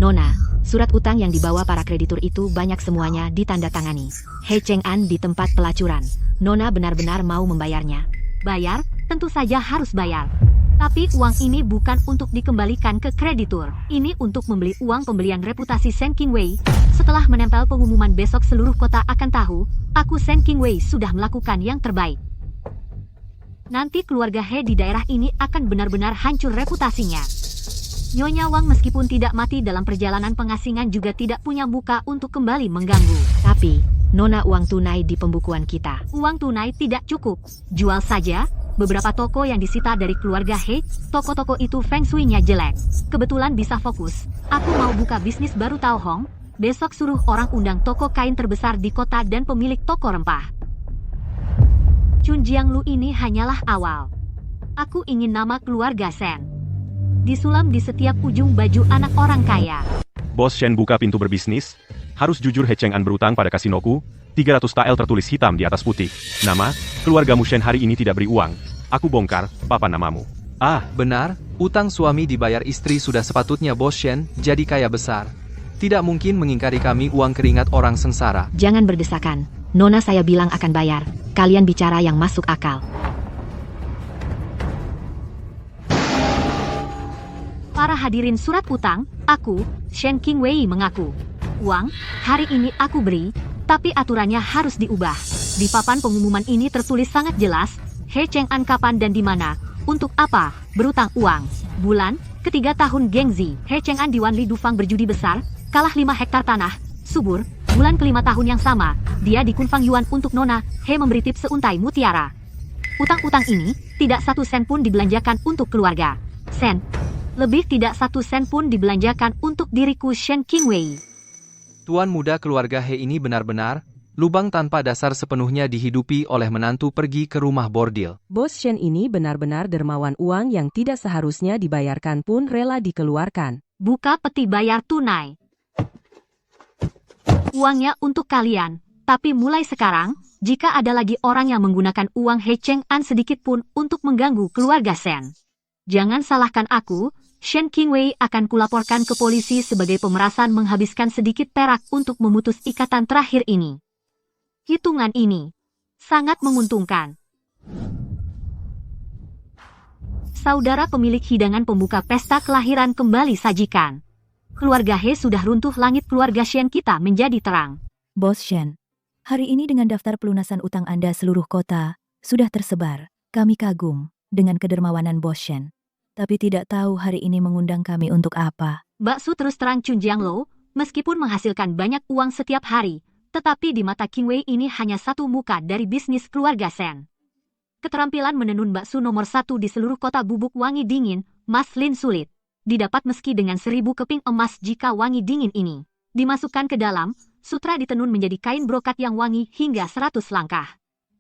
Nona, surat utang yang dibawa para kreditur itu banyak semuanya ditandatangani. He Cheng-an di tempat pelacuran. Nona benar-benar mau membayarnya. Bayar? Tentu saja harus bayar. Tapi uang ini bukan untuk dikembalikan ke kreditur. Ini untuk membeli uang pembelian reputasi Shen King Wei. Setelah menempel pengumuman besok seluruh kota akan tahu, aku Shen King Wei sudah melakukan yang terbaik. Nanti keluarga He di daerah ini akan benar-benar hancur reputasinya. Nyonya Wang meskipun tidak mati dalam perjalanan pengasingan juga tidak punya muka untuk kembali mengganggu. Tapi, Nona uang tunai di pembukuan kita. Uang tunai tidak cukup. Jual saja. Beberapa toko yang disita dari keluarga He, toko-toko itu feng shui-nya jelek. Kebetulan bisa fokus. Aku mau buka bisnis baru Tao Hong. Besok suruh orang undang toko kain terbesar di kota dan pemilik toko rempah. Chunjianglu ini hanyalah awal. Aku ingin nama keluarga Shen disulam di setiap ujung baju anak orang kaya. Bos Shen buka pintu berbisnis. Harus jujur He Cheng-an berutang pada kasinoku. 300 TL tertulis hitam di atas putih. Nama, keluargamu Shen hari ini tidak beri uang. Aku bongkar, papan namamu. Ah, benar, utang suami dibayar istri sudah sepatutnya Bos Shen jadi kaya besar. Tidak mungkin mengingkari kami uang keringat orang sengsara. Jangan berdesakan. Nona saya bilang akan bayar. Kalian bicara yang masuk akal. Para hadirin surat utang, aku, Shen King Wei mengaku. Uang, hari ini aku beri, tapi aturannya harus diubah. Di papan pengumuman ini tertulis sangat jelas, He Cheng-an kapan dan di mana, untuk apa, berutang uang. Bulan, ketiga tahun Gengzi, He Cheng-an di Wanli Dufang berjudi besar, kalah 5 hektar tanah, subur. Bulan kelima tahun yang sama, dia di Kunfang Yuan untuk Nona, He memberi tip seuntai mutiara. Utang-utang ini, tidak 1 sen pun dibelanjakan untuk keluarga Shen. Lebih tidak 1 sen pun dibelanjakan untuk diriku Shen King Wei. Tuan muda keluarga He ini benar-benar Lubang tanpa dasar sepenuhnya dihidupi oleh menantu pergi ke rumah bordil. Bos Shen ini benar-benar dermawan, uang yang tidak seharusnya dibayarkan pun rela dikeluarkan. Buka peti bayar tunai. Uangnya untuk kalian. Tapi mulai sekarang, jika ada lagi orang yang menggunakan uang He Cheng An sedikit pun untuk mengganggu keluarga Shen, jangan salahkan aku. Shen Qingwei akan kulaporkan ke polisi sebagai pemerasan menghabiskan sedikit perak untuk memutus ikatan terakhir ini. Hitungan ini sangat menguntungkan. Saudara pemilik hidangan pembuka pesta kelahiran kembali sajikan. Keluarga He sudah runtuh, langit keluarga Shen kita menjadi terang. Bos Shen, hari ini dengan daftar pelunasan utang Anda seluruh kota sudah tersebar. Kami kagum dengan kedermawanan Bos Shen. Tapi tidak tahu hari ini mengundang kami untuk apa. Baksu terus terang Chun Jianglo, meskipun menghasilkan banyak uang setiap hari, tetapi di mata Qingwei ini hanya satu muka dari bisnis keluarga Shen. Keterampilan menenun bakso nomor 1 di seluruh kota bubuk wangi dingin, Mas Lin sulit didapat meski dengan 1000 keping emas jika wangi dingin ini dimasukkan ke dalam, sutra ditenun menjadi kain brokat yang wangi hingga 100 langkah.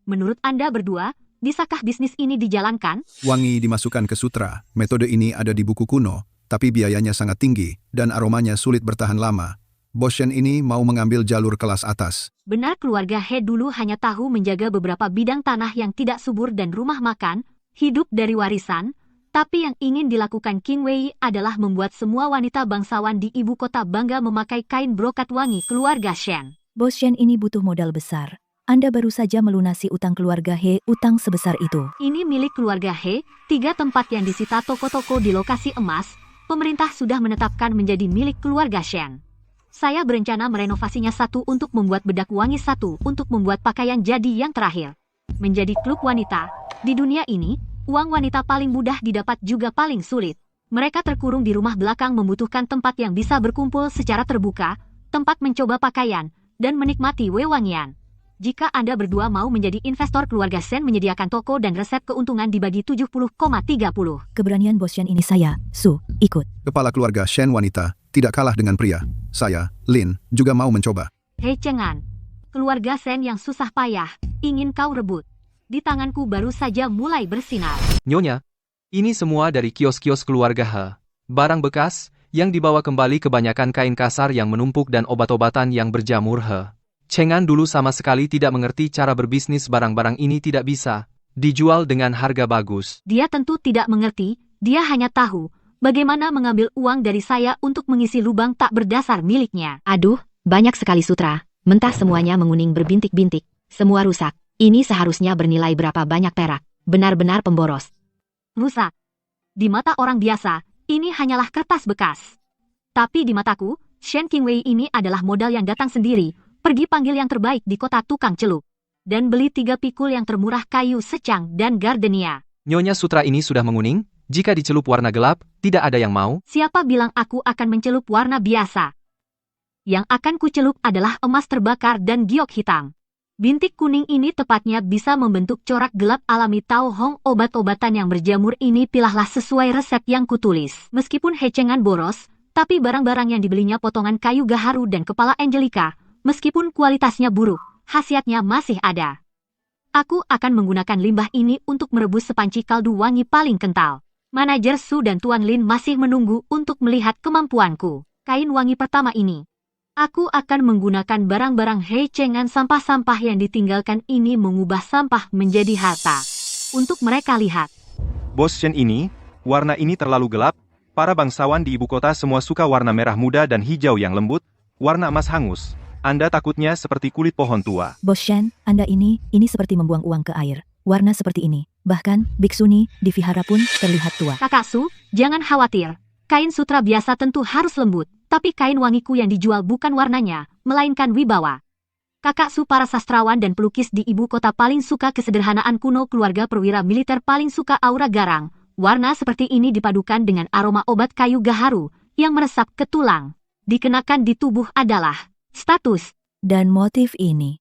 Menurut Anda berdua, bisakah bisnis ini dijalankan? Wangi dimasukkan ke sutra. Metode ini ada di buku kuno, tapi biayanya sangat tinggi dan aromanya sulit bertahan lama. Bos Shen ini mau mengambil jalur kelas atas. Benar, keluarga He dulu hanya tahu menjaga beberapa bidang tanah yang tidak subur dan rumah makan, hidup dari warisan, tapi yang ingin dilakukan Qingwei adalah membuat semua wanita bangsawan di ibu kota bangga memakai kain brokat wangi keluarga Shen. Bos Shen ini butuh modal besar. Anda baru saja melunasi utang keluarga He, utang sebesar itu. Ini milik keluarga He, 3 tempat yang disita toko-toko di lokasi emas, pemerintah sudah menetapkan menjadi milik keluarga Shen. Saya berencana merenovasinya, 1 untuk membuat bedak wangi, 1 untuk membuat pakaian, jadi yang terakhir menjadi klub wanita. Di dunia ini, uang wanita paling mudah didapat juga paling sulit. Mereka terkurung di rumah belakang membutuhkan tempat yang bisa berkumpul secara terbuka, tempat mencoba pakaian, dan menikmati wewangian. Jika Anda berdua mau menjadi investor, keluarga Shen menyediakan toko dan resep keuntungan dibagi 70,30. Keberanian Bos Shen ini saya, Su, ikut. Kepala keluarga Shen wanita, tidak kalah dengan pria. Saya, Lin, juga mau mencoba. Hei Cheng-an, keluarga Shen yang susah payah, ingin kau rebut. Di tanganku baru saja mulai bersinar. Nyonya, ini semua dari kios-kios keluarga He. Barang bekas, yang dibawa kembali kebanyakan kain kasar yang menumpuk dan obat-obatan yang berjamur He. Cheng-an dulu sama sekali tidak mengerti cara berbisnis, barang-barang ini tidak bisa dijual dengan harga bagus. Dia tentu tidak mengerti, dia hanya tahu bagaimana mengambil uang dari saya untuk mengisi lubang tak berdasar miliknya. Aduh, banyak sekali sutra. Mentah semuanya menguning berbintik-bintik. Semua rusak. Ini seharusnya bernilai berapa banyak perak. Benar-benar pemboros. Rusak. Di mata orang biasa, ini hanyalah kertas bekas. Tapi di mataku, Shen Qingwei ini adalah modal yang datang sendiri. Pergi panggil yang terbaik di kota tukang celup. Dan beli 3 pikul yang termurah kayu secang dan gardenia. Nyonya, sutra ini sudah menguning. Jika dicelup warna gelap, tidak ada yang mau. Siapa bilang aku akan mencelup warna biasa? Yang akan kucelup adalah emas terbakar dan giok hitam. Bintik kuning ini tepatnya bisa membentuk corak gelap alami Tao Hong. Obat-obatan yang berjamur ini pilahlah sesuai resep yang kutulis. Meskipun He Cheng-an boros, tapi barang-barang yang dibelinya potongan kayu gaharu dan kepala Angelica. Meskipun kualitasnya buruk, khasiatnya masih ada. Aku akan menggunakan limbah ini untuk merebus sepanci kaldu wangi paling kental. Manajer Su dan Tuan Lin masih menunggu untuk melihat kemampuanku. Kain wangi pertama ini. Aku akan menggunakan barang-barang He Cheng-an, sampah-sampah yang ditinggalkan ini mengubah sampah menjadi harta. Untuk mereka lihat. Bos Shen ini, warna ini terlalu gelap. Para bangsawan di ibu kota semua suka warna merah muda dan hijau yang lembut, warna emas hangus. Anda takutnya seperti kulit pohon tua. Bos Shen, Anda ini seperti membuang uang ke air. Warna seperti ini. Bahkan, biksuni di vihara pun terlihat tua. Kakak Su, jangan khawatir. Kain sutra biasa tentu harus lembut, tapi kain wangiku yang dijual bukan warnanya, melainkan wibawa. Kakak Su, para sastrawan dan pelukis di ibu kota paling suka kesederhanaan kuno, keluarga perwira militer paling suka aura garang. Warna seperti ini dipadukan dengan aroma obat kayu gaharu yang meresap ke tulang. Dikenakan di tubuh adalah status. Dan motif ini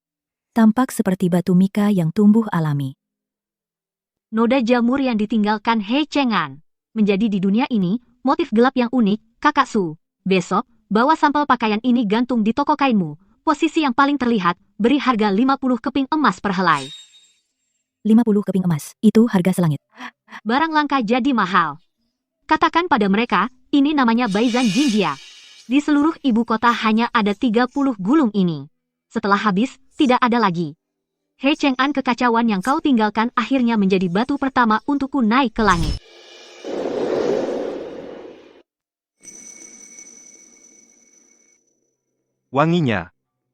tampak seperti batu mika yang tumbuh alami. Noda jamur yang ditinggalkan He Cheng-an. Menjadi di dunia ini, motif gelap yang unik, Kakak Su. Besok, bawa sampel pakaian ini gantung di toko kainmu. Posisi yang paling terlihat, beri harga 50 keping emas per helai. 50 keping emas, itu harga selangit. Barang langka jadi mahal. Katakan pada mereka, ini namanya Baizan Jinjia. Di seluruh ibu kota hanya ada 30 gulung ini. Setelah habis, tidak ada lagi. He Cheng'an, kekacauan yang kau tinggalkan akhirnya menjadi batu pertama untukku naik ke langit. Wanginya.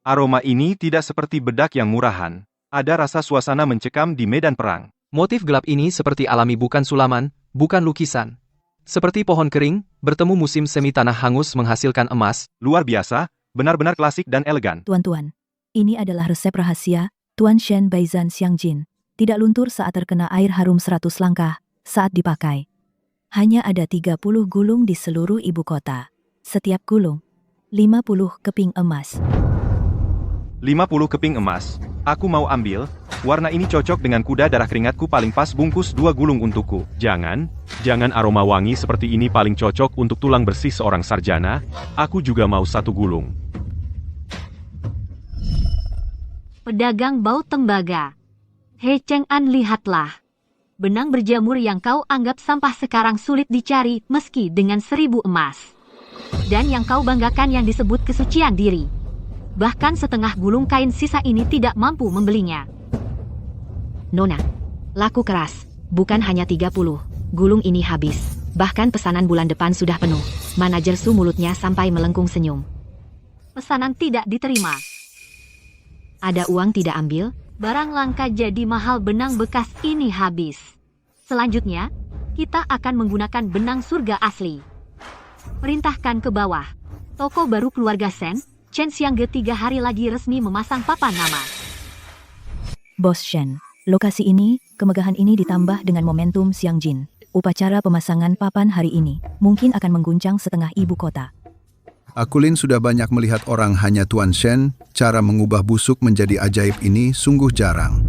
Aroma ini tidak seperti bedak yang murahan. Ada rasa suasana mencekam di medan perang. Motif gelap ini seperti alami, bukan sulaman, bukan lukisan. Seperti pohon kering, bertemu musim semi tanah hangus menghasilkan emas. Luar biasa, benar-benar klasik dan elegan. Tuan-tuan, ini adalah resep rahasia Tuan Shen Baizan Xiangjin. Tidak luntur saat terkena air harum 100 langkah saat dipakai. Hanya ada 30 gulung di seluruh ibu kota. Setiap gulung 50 keping emas. 50 keping emas. Aku mau ambil. Warna ini cocok dengan kuda darah keringatku, paling pas bungkus 2 gulung untukku. Jangan aroma wangi seperti ini paling cocok untuk tulang bersih seorang sarjana. Aku juga mau 1 gulung. Pedagang bau tembaga. He Cheng'an, lihatlah. Benang berjamur yang kau anggap sampah sekarang sulit dicari meski dengan 1000 emas. Dan yang kau banggakan yang disebut kesucian diri. Bahkan setengah gulung kain sisa ini tidak mampu membelinya. Nona, laku keras. Bukan hanya 30. Gulung ini habis. Bahkan pesanan bulan depan sudah penuh. Manajer Su mulutnya sampai melengkung senyum. Pesanan tidak diterima. Ada uang tidak ambil? Barang langka jadi mahal, benang bekas ini habis. Selanjutnya, kita akan menggunakan benang surga asli. Perintahkan ke bawah. Toko baru keluarga Shen, Chen Xiangge 3 hari lagi resmi memasang papan nama. Bos Shen, lokasi ini, kemegahan ini ditambah dengan momentum Xiangjin. Upacara pemasangan papan hari ini mungkin akan mengguncang setengah ibu kota. Akulin sudah banyak melihat orang hanya Tuan Shen, cara mengubah busuk menjadi ajaib ini sungguh jarang.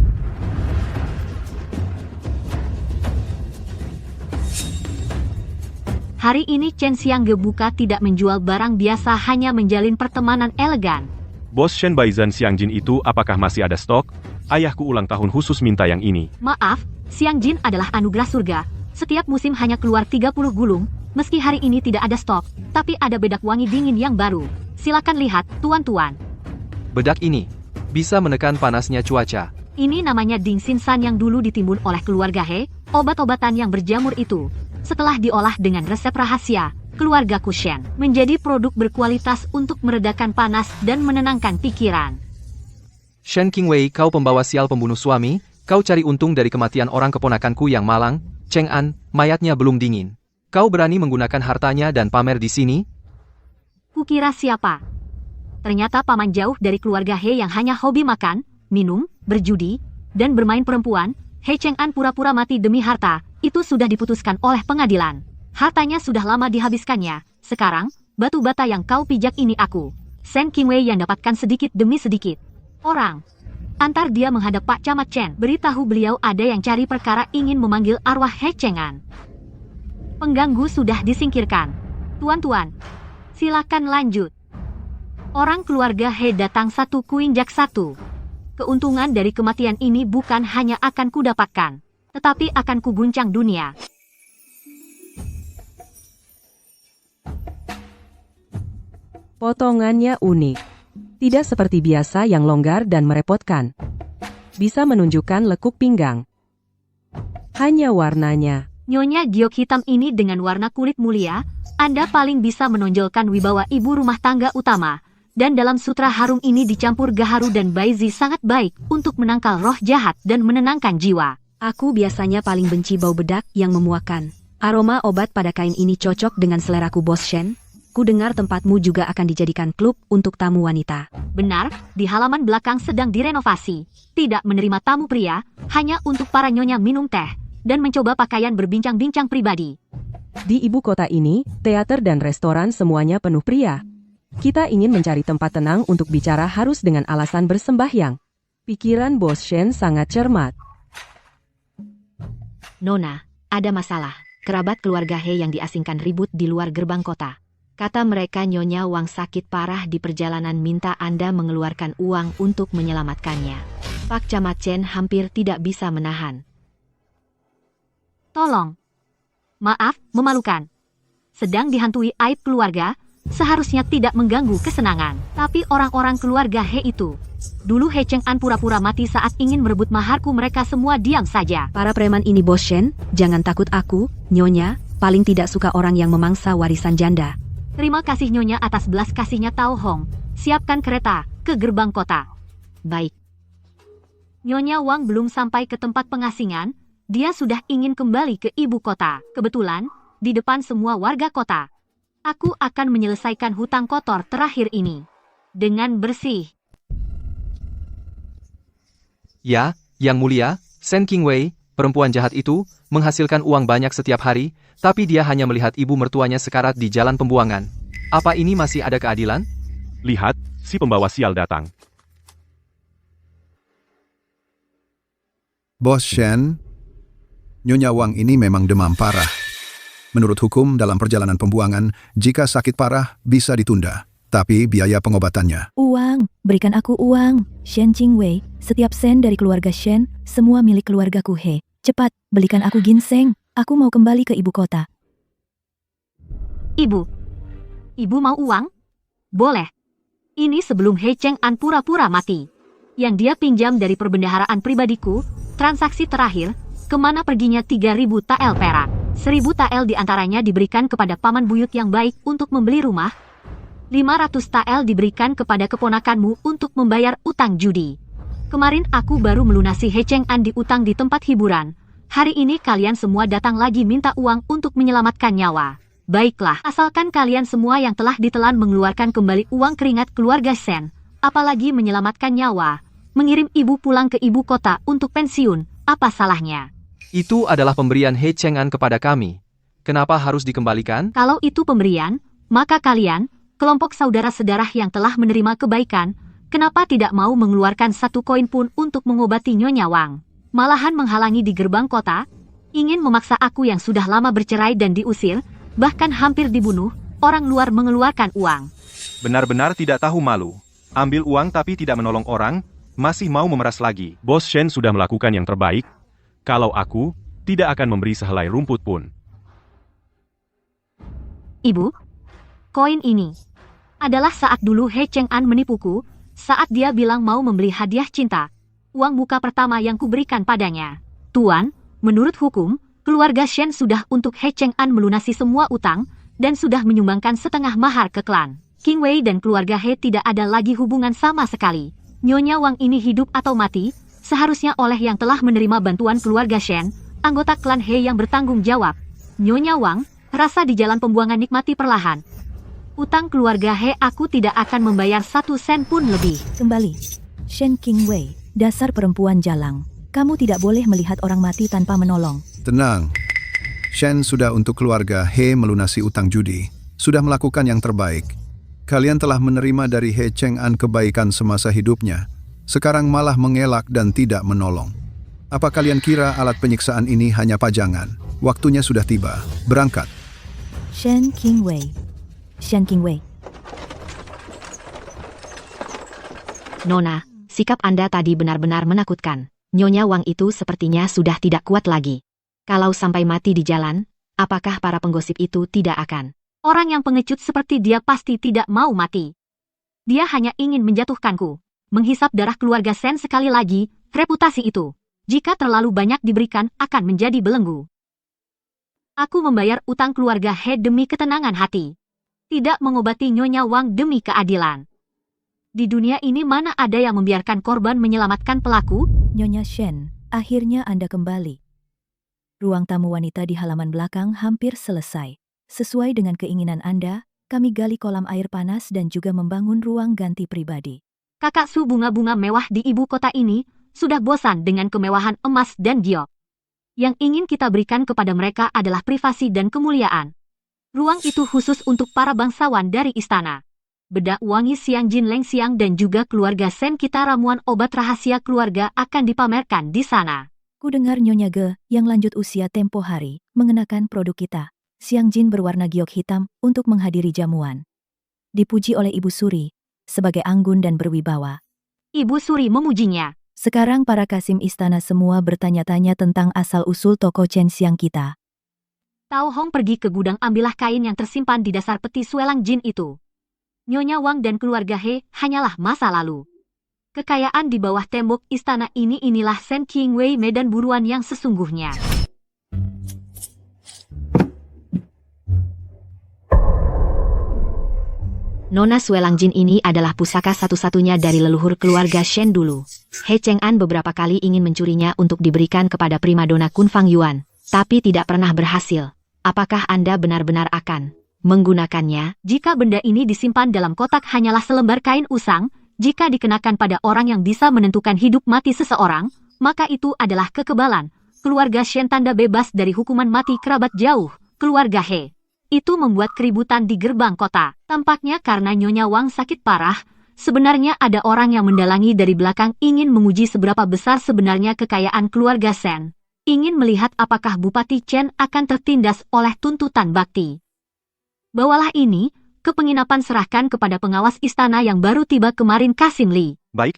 Hari ini Chen Xiangge buka tidak menjual barang biasa, hanya menjalin pertemanan elegan. Bos Shen Baizan Xiangjin itu apakah masih ada stok? Ayahku ulang tahun khusus minta yang ini. Maaf, Xiangjin adalah anugerah surga. Setiap musim hanya keluar 30 gulung, meski hari ini tidak ada stok, tapi ada bedak wangi dingin yang baru. Silakan lihat, tuan-tuan. Bedak ini bisa menekan panasnya cuaca. Ini namanya Ding Xin San yang dulu ditimbun oleh keluarga He, obat-obatan yang berjamur itu. Setelah diolah dengan resep rahasia, keluarga Kushen menjadi produk berkualitas untuk meredakan panas dan menenangkan pikiran. Shen Qingwei, kau pembawa sial pembunuh suami, kau cari untung dari kematian orang keponakanku yang malang. Cheng'an, mayatnya belum dingin. Kau berani menggunakan hartanya dan pamer di sini? Kukira siapa? Ternyata paman jauh dari keluarga He yang hanya hobi makan, minum, berjudi, dan bermain perempuan. He Cheng'an pura-pura mati demi harta. Itu sudah diputuskan oleh pengadilan. Hartanya sudah lama dihabiskannya. Sekarang, batu bata yang kau pijak ini aku, Shen Qingwei, yang dapatkan sedikit demi sedikit. Orang. Antar dia menghadap Pak Camat Chen. Beritahu beliau ada yang cari perkara ingin memanggil arwah He Cheng'an. Pengganggu sudah disingkirkan. Tuan-tuan, silakan lanjut. Orang keluarga He datang satu kuinjak satu. Keuntungan dari kematian ini bukan hanya akan kudapatkan, tetapi akan kuguncang dunia. Potongannya unik. Tidak seperti biasa yang longgar dan merepotkan. Bisa menunjukkan lekuk pinggang. Hanya warnanya. Nyonya giok hitam ini dengan warna kulit mulia, Anda paling bisa menonjolkan wibawa ibu rumah tangga utama. Dan dalam sutra harum ini dicampur gaharu dan baizi sangat baik untuk menangkal roh jahat dan menenangkan jiwa. Aku biasanya paling benci bau bedak yang memuakkan. Aroma obat pada kain ini cocok dengan seleraku, Bos Shen. Ku dengar tempatmu juga akan dijadikan klub untuk tamu wanita. Benar, di halaman belakang sedang direnovasi. Tidak menerima tamu pria, hanya untuk para nyonya minum teh dan mencoba pakaian berbincang-bincang pribadi. Di ibu kota ini, teater dan restoran semuanya penuh pria. Kita ingin mencari tempat tenang untuk bicara harus dengan alasan bersembahyang. Pikiran Bos Shen sangat cermat. Nona, ada masalah. Kerabat keluarga He yang diasingkan ribut di luar gerbang kota. Kata mereka Nyonya Wang sakit parah di perjalanan minta Anda mengeluarkan uang untuk menyelamatkannya. Pak Camat Chen hampir tidak bisa menahan. Tolong. Maaf, memalukan. Sedang dihantui aib keluarga, seharusnya tidak mengganggu kesenangan. Tapi orang-orang keluarga He itu. Dulu He Cheng-an pura-pura mati saat ingin merebut maharku, mereka semua diam saja. Para preman ini Bos Shen, jangan takut aku, Nyonya, paling tidak suka orang yang memangsa warisan janda. Terima kasih Nyonya atas belas kasihnya Tao Hong. Siapkan kereta ke gerbang kota. Baik. Nyonya Wang belum sampai ke tempat pengasingan, dia sudah ingin kembali ke ibu kota. Kebetulan, di depan semua warga kota. Aku akan menyelesaikan hutang kotor terakhir ini. Dengan bersih. Ya, Yang Mulia, Shen Qingwei, perempuan jahat itu, menghasilkan uang banyak setiap hari, tapi dia hanya melihat ibu mertuanya sekarat di jalan pembuangan. Apa ini masih ada keadilan? Lihat, si pembawa sial datang. Bos Shen, Nyonya Wang ini memang demam parah. Menurut hukum dalam perjalanan pembuangan, jika sakit parah bisa ditunda, tapi biaya pengobatannya. Uang, berikan aku uang. Shen Qingwei, setiap sen dari keluarga Shen, semua milik keluargaku He. Cepat, belikan aku ginseng. Aku mau kembali ke ibu kota. Ibu. Ibu mau uang? Boleh. Ini sebelum He Cheng-an pura-pura mati. Yang dia pinjam dari perbendaharaan pribadiku, transaksi terakhir, kemana perginya 3.000 tael perak. 1.000 tael diantaranya diberikan kepada paman buyut yang baik untuk membeli rumah. 500 tael diberikan kepada keponakanmu untuk membayar utang judi. Kemarin aku baru melunasi He Cheng-an di utang di tempat hiburan. Hari ini kalian semua datang lagi minta uang untuk menyelamatkan nyawa. Baiklah, asalkan kalian semua yang telah ditelan mengeluarkan kembali uang keringat keluarga Shen, apalagi menyelamatkan nyawa, mengirim ibu pulang ke ibu kota untuk pensiun, apa salahnya? Itu adalah pemberian He Cheng-an kepada kami. Kenapa harus dikembalikan? Kalau itu pemberian, maka kalian, kelompok saudara-sedarah yang telah menerima kebaikan, kenapa tidak mau mengeluarkan 1 koin pun untuk mengobati Nyonya Wang? Malahan menghalangi di gerbang kota, ingin memaksa aku yang sudah lama bercerai dan diusir, bahkan hampir dibunuh, orang luar mengeluarkan uang. Benar-benar tidak tahu malu. Ambil uang tapi tidak menolong orang, masih mau memeras lagi. Bos Shen sudah melakukan yang terbaik. Kalau aku, tidak akan memberi sehelai rumput pun. Ibu, koin ini adalah saat dulu He Cheng-an menipuku, saat dia bilang mau membeli hadiah cinta. Uang muka pertama yang kuberikan padanya. Tuan, menurut hukum, keluarga Shen sudah untuk He Cheng-an melunasi semua utang, dan sudah menyumbangkan setengah mahar ke klan. Qingwei dan keluarga He tidak ada lagi hubungan sama sekali. Nyonya Wang ini hidup atau mati, seharusnya oleh yang telah menerima bantuan keluarga Shen, anggota klan He yang bertanggung jawab. Nyonya Wang, rasa di jalan pembuangan nikmati perlahan. Utang keluarga He aku tidak akan membayar 1 sen pun lebih. Kembali. Shen Qingwei, dasar perempuan jalang. Kamu tidak boleh melihat orang mati tanpa menolong. Tenang. Shen sudah untuk keluarga He melunasi utang judi. Sudah melakukan yang terbaik. Kalian telah menerima dari He Cheng-an kebaikan semasa hidupnya. Sekarang malah mengelak dan tidak menolong. Apa kalian kira alat penyiksaan ini hanya pajangan? Waktunya sudah tiba. Berangkat. Shen Qingwei. Shen Qingwei. Nona, sikap Anda tadi benar-benar menakutkan. Nyonya Wang itu sepertinya sudah tidak kuat lagi. Kalau sampai mati di jalan, apakah para penggosip itu tidak akan? Orang yang pengecut seperti dia pasti tidak mau mati. Dia hanya ingin menjatuhkanku. Menghisap darah keluarga Shen sekali lagi, reputasi itu. Jika terlalu banyak diberikan, akan menjadi belenggu. Aku membayar utang keluarga He demi ketenangan hati. Tidak mengobati Nyonya Wang demi keadilan. Di dunia ini mana ada yang membiarkan korban menyelamatkan pelaku? Nyonya Shen, akhirnya Anda kembali. Ruang tamu wanita di halaman belakang hampir selesai. Sesuai dengan keinginan Anda, kami gali kolam air panas dan juga membangun ruang ganti pribadi. Kakak Su bunga-bunga mewah di ibu kota ini sudah bosan dengan kemewahan emas dan giok. Yang ingin kita berikan kepada mereka adalah privasi dan kemuliaan. Ruang itu khusus untuk para bangsawan dari istana. Bedak wangi Siang Jin Leng Siang dan juga keluarga Shen kita ramuan obat rahasia keluarga akan dipamerkan di sana. Ku dengar Nyonya Ge yang lanjut usia tempo hari mengenakan produk kita. Siang Jin berwarna giok hitam untuk menghadiri jamuan. Dipuji oleh Ibu Suri sebagai anggun dan berwibawa. Ibu Suri memujinya. Sekarang para kasim istana semua bertanya-tanya tentang asal-usul toko Chen Xiang kita. Tao Hong pergi ke gudang ambillah kain yang tersimpan di dasar peti Suelang Jin itu. Nyonya Wang dan keluarga He hanyalah masa lalu. Kekayaan di bawah tembok istana inilah Shen Qingwei medan buruan yang sesungguhnya. Nona Suelang Jin ini adalah pusaka satu-satunya dari leluhur keluarga Shen dulu. He Cheng'an beberapa kali ingin mencurinya untuk diberikan kepada primadona Kun Fang Yuan, tapi tidak pernah berhasil. Apakah Anda benar-benar akan menggunakannya? Jika benda ini disimpan dalam kotak hanyalah selembar kain usang, jika dikenakan pada orang yang bisa menentukan hidup mati seseorang, maka itu adalah kekebalan. Keluarga Shen tanda bebas dari hukuman mati kerabat jauh, keluarga He. Itu membuat keributan di gerbang kota. Tampaknya karena Nyonya Wang sakit parah, sebenarnya ada orang yang mendalangi dari belakang ingin menguji seberapa besar sebenarnya kekayaan keluarga Shen. Ingin melihat apakah Bupati Chen akan tertindas oleh tuntutan bakti. Bawalah ini, ke penginapan serahkan kepada pengawas istana yang baru tiba kemarin Kasim Li. Baik.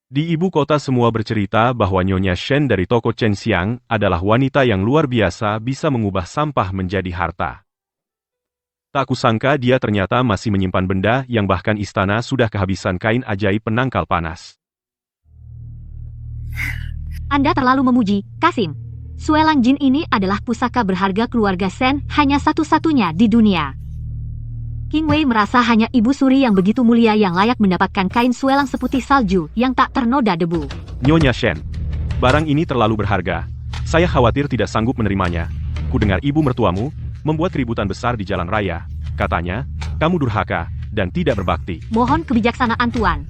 Di ibu kota semua bercerita bahwa Nyonya Shen dari toko Chen Xiang adalah wanita yang luar biasa bisa mengubah sampah menjadi harta. Tak kusangka dia ternyata masih menyimpan benda yang bahkan istana sudah kehabisan kain ajaib penangkal panas. Anda terlalu memuji, Kasim. Suelang Jin ini adalah pusaka berharga keluarga Shen hanya satu-satunya di dunia. Qingwei merasa hanya Ibu Suri yang begitu mulia yang layak mendapatkan kain suelang seputih salju yang tak ternoda debu. Nyonya Shen, barang ini terlalu berharga. Saya khawatir tidak sanggup menerimanya. Ku dengar ibu mertuamu membuat keributan besar di jalan raya. Katanya, kamu durhaka dan tidak berbakti. Mohon kebijaksanaan Tuan.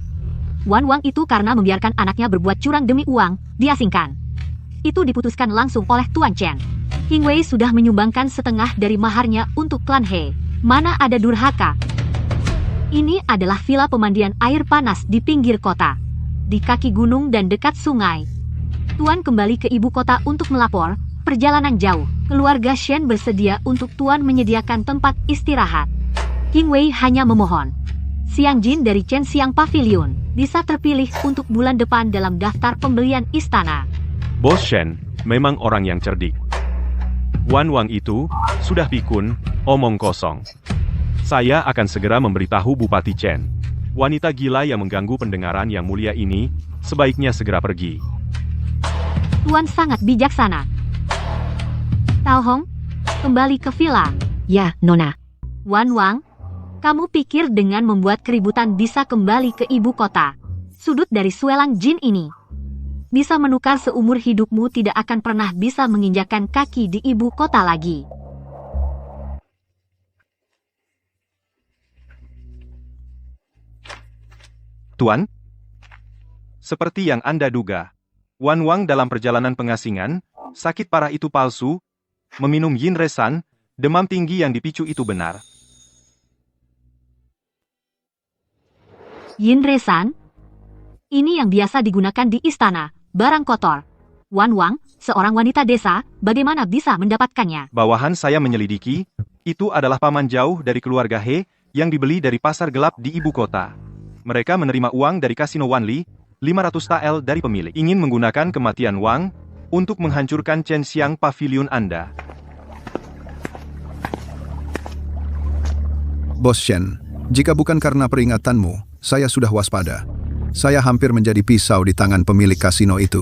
Wan Wang itu karena membiarkan anaknya berbuat curang demi uang, diasingkan. Itu diputuskan langsung oleh Tuan Chen. Qingwei sudah menyumbangkan setengah dari maharnya untuk klan He. Mana ada durhaka? Ini adalah villa pemandian air panas di pinggir kota. Di kaki gunung dan dekat sungai. Tuan kembali ke ibu kota untuk melapor, perjalanan jauh. Keluarga Shen bersedia untuk Tuan menyediakan tempat istirahat. Qingwei hanya memohon. Xiang Jin dari Chen Xiang Pavilion bisa terpilih untuk bulan depan dalam daftar pembelian istana. Bos Shen memang orang yang cerdik. Wan Wang itu sudah pikun, omong kosong. Saya akan segera memberitahu Bupati Chen. Wanita gila yang mengganggu pendengaran yang mulia ini sebaiknya segera pergi. Tuan sangat bijaksana. Tao Hong, kembali ke villa. Ya, Nona. Wan Wang, kamu pikir dengan membuat keributan bisa kembali ke ibu kota? Sudut dari Suelang Jin ini bisa menukar seumur hidupmu, tidak akan pernah bisa menginjakkan kaki di ibu kota lagi. Tuan, seperti yang Anda duga, Wan Wang dalam perjalanan pengasingan, sakit parah itu palsu, meminum Yin Resan, demam tinggi yang dipicu itu benar. Yin Resan? Ini yang biasa digunakan di istana. Barang kotor. Wan Wang, seorang wanita desa, bagaimana bisa mendapatkannya? Bawahan saya menyelidiki, itu adalah paman jauh dari keluarga He, yang dibeli dari pasar gelap di ibu kota. Mereka menerima uang dari kasino Wanli, 500 tael dari pemilik. Ingin menggunakan kematian Wang, untuk menghancurkan Chen Xiang Pavilion Anda. Bos Shen, jika bukan karena peringatanmu, saya sudah waspada. Saya hampir menjadi pisau di tangan pemilik kasino itu.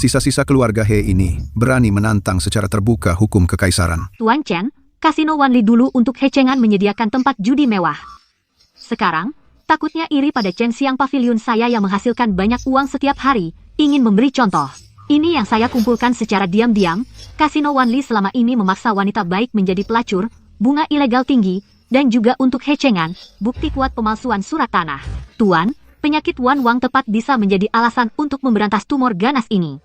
Sisa-sisa keluarga He ini berani menantang secara terbuka hukum kekaisaran. Tuan Chen, kasino Wanli dulu untuk He Cheng'an menyediakan tempat judi mewah. Sekarang, takutnya iri pada Chen Xiang Pavilion saya yang menghasilkan banyak uang setiap hari, ingin memberi contoh. Ini yang saya kumpulkan secara diam-diam, kasino Wanli selama ini memaksa wanita baik menjadi pelacur, bunga ilegal tinggi, dan juga untuk He Cheng'an, bukti kuat pemalsuan surat tanah. Tuan, penyakit Wan Wang tepat bisa menjadi alasan untuk memberantas tumor ganas ini.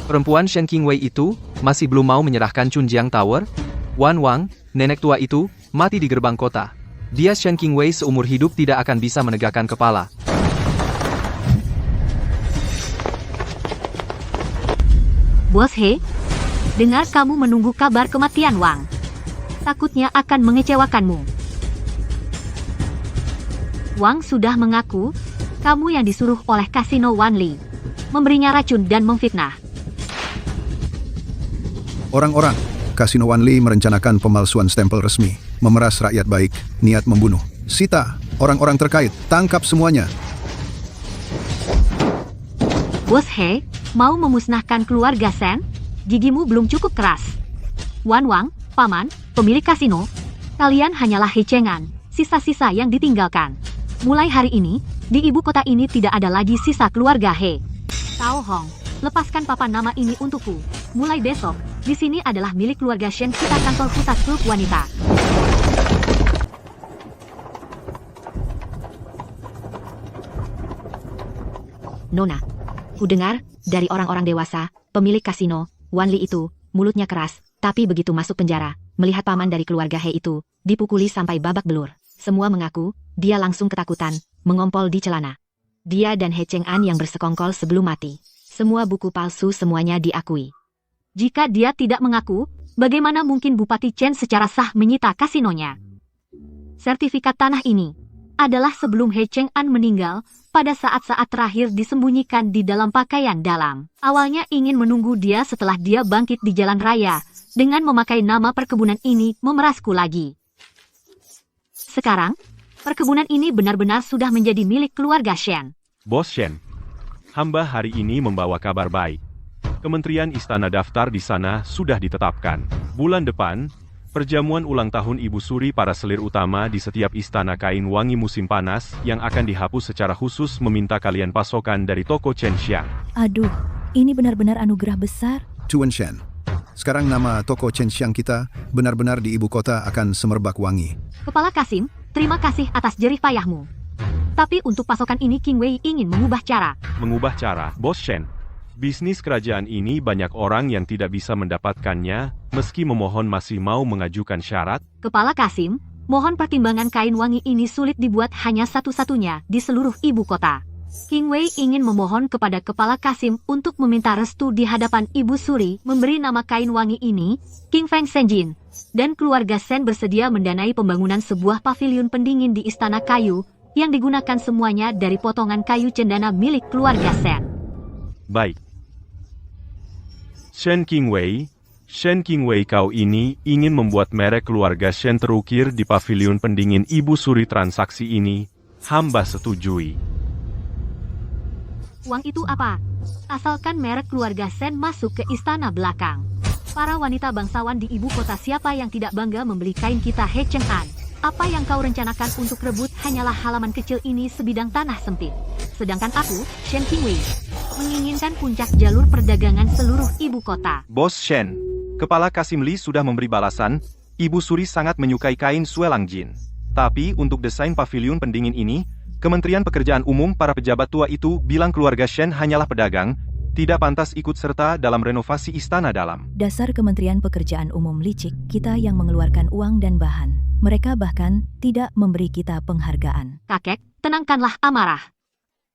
Perempuan Shen Qingwei itu masih belum mau menyerahkan Chunjiang Tower. Wan Wang, nenek tua itu, mati di gerbang kota. Dia Shen Qingwei seumur hidup tidak akan bisa menegakkan kepala. Bos He, dengar kamu menunggu kabar kematian Wang. Takutnya akan mengecewakanmu. Wang sudah mengaku, kamu yang disuruh oleh Kasino Wanli, memberinya racun dan memfitnah. Orang-orang, Kasino Wanli merencanakan pemalsuan stempel resmi, memeras rakyat baik, niat membunuh. Sita, orang-orang terkait, tangkap semuanya. Bos He, mau memusnahkan keluarga Shen? Gigimu belum cukup keras. Wan Wang, paman, pemilik kasino, kalian hanyalah He Cheng'an, sisa-sisa yang ditinggalkan. Mulai hari ini, di ibu kota ini tidak ada lagi sisa keluarga He. Tao Hong, lepaskan papan nama ini untukku. Mulai besok, di sini adalah milik keluarga Shen, kita kantor pusat klub wanita. Nona, ku dengar dari orang-orang dewasa, pemilik kasino, Wanli itu, mulutnya keras, tapi begitu masuk penjara, melihat paman dari keluarga He itu, dipukuli sampai babak belur. Semua mengaku, dia langsung ketakutan, mengompol di celana. Dia dan He Cheng'an yang bersekongkol sebelum mati. Semua buku palsu semuanya diakui. Jika dia tidak mengaku, bagaimana mungkin Bupati Chen secara sah menyita kasinonya? Sertifikat tanah ini adalah sebelum He Cheng'an meninggal, pada saat-saat terakhir disembunyikan di dalam pakaian dalam. Awalnya ingin menunggu dia setelah dia bangkit di jalan raya, dengan memakai nama perkebunan ini memerasku lagi. Sekarang, perkebunan ini benar-benar sudah menjadi milik keluarga Shen. Bos Shen, hamba hari ini membawa kabar baik. Kementerian Istana daftar di sana sudah ditetapkan. Bulan depan, perjamuan ulang tahun Ibu Suri para selir utama di setiap istana kain wangi musim panas yang akan dihapus secara khusus meminta kalian pasokan dari toko Chen Xiang. Aduh, ini benar-benar anugerah besar. Tuan Shen, sekarang nama toko Chen Xiang kita benar-benar di ibu kota akan semerbak wangi. Kepala Kasim, terima kasih atas jerih payahmu. Tapi untuk pasokan ini King Wei ingin mengubah cara. Mengubah cara, Bos Shen. Bisnis kerajaan ini banyak orang yang tidak bisa mendapatkannya, meski memohon masih mau mengajukan syarat. Kepala Kasim, mohon pertimbangan kain wangi ini sulit dibuat hanya satu-satunya di seluruh ibu kota. King Wei ingin memohon kepada Kepala Kasim untuk meminta restu di hadapan Ibu Suri memberi nama kain wangi ini, King Feng Senjin, dan keluarga Shen bersedia mendanai pembangunan sebuah paviliun pendingin di Istana Kayu, yang digunakan semuanya dari potongan kayu cendana milik keluarga Shen. Baik. Shen Qingwei kau ini ingin membuat merek keluarga Shen terukir di paviliun pendingin Ibu Suri. Transaksi ini, hamba setujui. Uang itu apa? Asalkan merek keluarga Shen masuk ke istana belakang. Para wanita bangsawan di ibu kota siapa yang tidak bangga membeli kain kita He Cheng'an? Apa yang kau rencanakan untuk rebut hanyalah halaman kecil ini sebidang tanah sempit. Sedangkan aku, Shen Qingwei, menginginkan puncak jalur perdagangan seluruh ibu kota. Bos Shen, Kepala Kasim Li sudah memberi balasan, Ibu Suri sangat menyukai kain Suelang Jin. Tapi untuk desain paviliun pendingin ini, Kementerian Pekerjaan Umum para pejabat tua itu bilang keluarga Shen hanyalah pedagang, tidak pantas ikut serta dalam renovasi istana dalam. Dasar Kementerian Pekerjaan Umum licik, kita yang mengeluarkan uang dan bahan. Mereka bahkan tidak memberi kita penghargaan. Kakek, tenangkanlah amarah.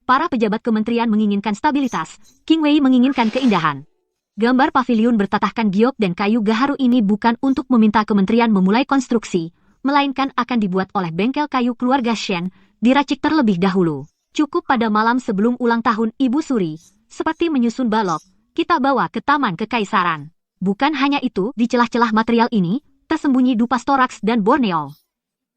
Para pejabat kementerian menginginkan stabilitas, King Wei menginginkan keindahan. Gambar paviliun bertatahkan giok dan kayu gaharu ini bukan untuk meminta kementerian memulai konstruksi, melainkan akan dibuat oleh bengkel kayu keluarga Shen, diracik terlebih dahulu. Cukup pada malam sebelum ulang tahun Ibu Suri, seperti menyusun balok, kita bawa ke Taman Kekaisaran. Bukan hanya itu, di celah-celah material ini, tersembunyi dupas toraks dan Borneo.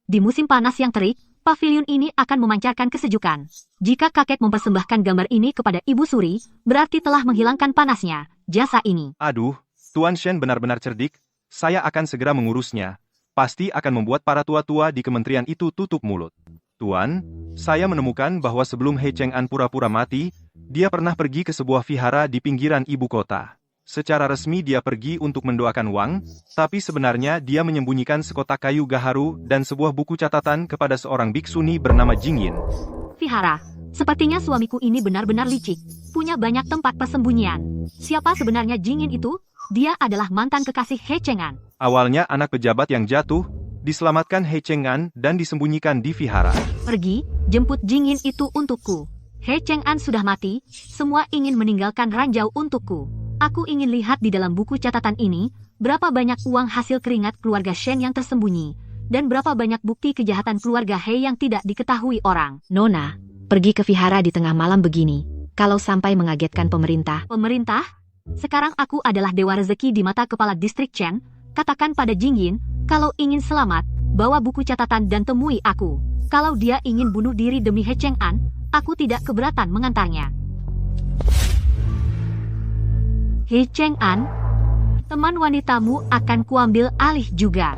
Di musim panas yang terik, paviliun ini akan memancarkan kesejukan. Jika kakek mempersembahkan gambar ini kepada Ibu Suri, berarti telah menghilangkan panasnya, jasa ini. Aduh, Tuan Shen benar-benar cerdik, saya akan segera mengurusnya. Pasti akan membuat para tua-tua di kementerian itu tutup mulut. Tuan, saya menemukan bahwa sebelum He Cheng'an pura-pura mati, dia pernah pergi ke sebuah vihara di pinggiran ibu kota. Secara resmi dia pergi untuk mendoakan Wang, tapi sebenarnya dia menyembunyikan sekotak kayu gaharu dan sebuah buku catatan kepada seorang biksuni bernama Jingyin. Vihara, sepertinya suamiku ini benar-benar licik, punya banyak tempat persembunyian. Siapa sebenarnya Jingyin itu? Dia adalah mantan kekasih He Cheng'an. Awalnya anak pejabat yang jatuh, diselamatkan He Cheng'an dan disembunyikan di vihara. Pergi, jemput Jingyin itu untukku. He Cheng'an sudah mati, semua ingin meninggalkan ranjau untukku. Aku ingin lihat di dalam buku catatan ini, berapa banyak uang hasil keringat keluarga Shen yang tersembunyi, dan berapa banyak bukti kejahatan keluarga He yang tidak diketahui orang. Nona, pergi ke vihara di tengah malam begini, kalau sampai mengagetkan pemerintah. Pemerintah? Sekarang aku adalah dewa rezeki di mata kepala distrik Chen. Katakan pada Jingyin, kalau ingin selamat, bawa buku catatan dan temui aku. Kalau dia ingin bunuh diri demi He Cheng'an, aku tidak keberatan mengantarnya. He Cheng'an, teman wanitamu akan kuambil alih juga.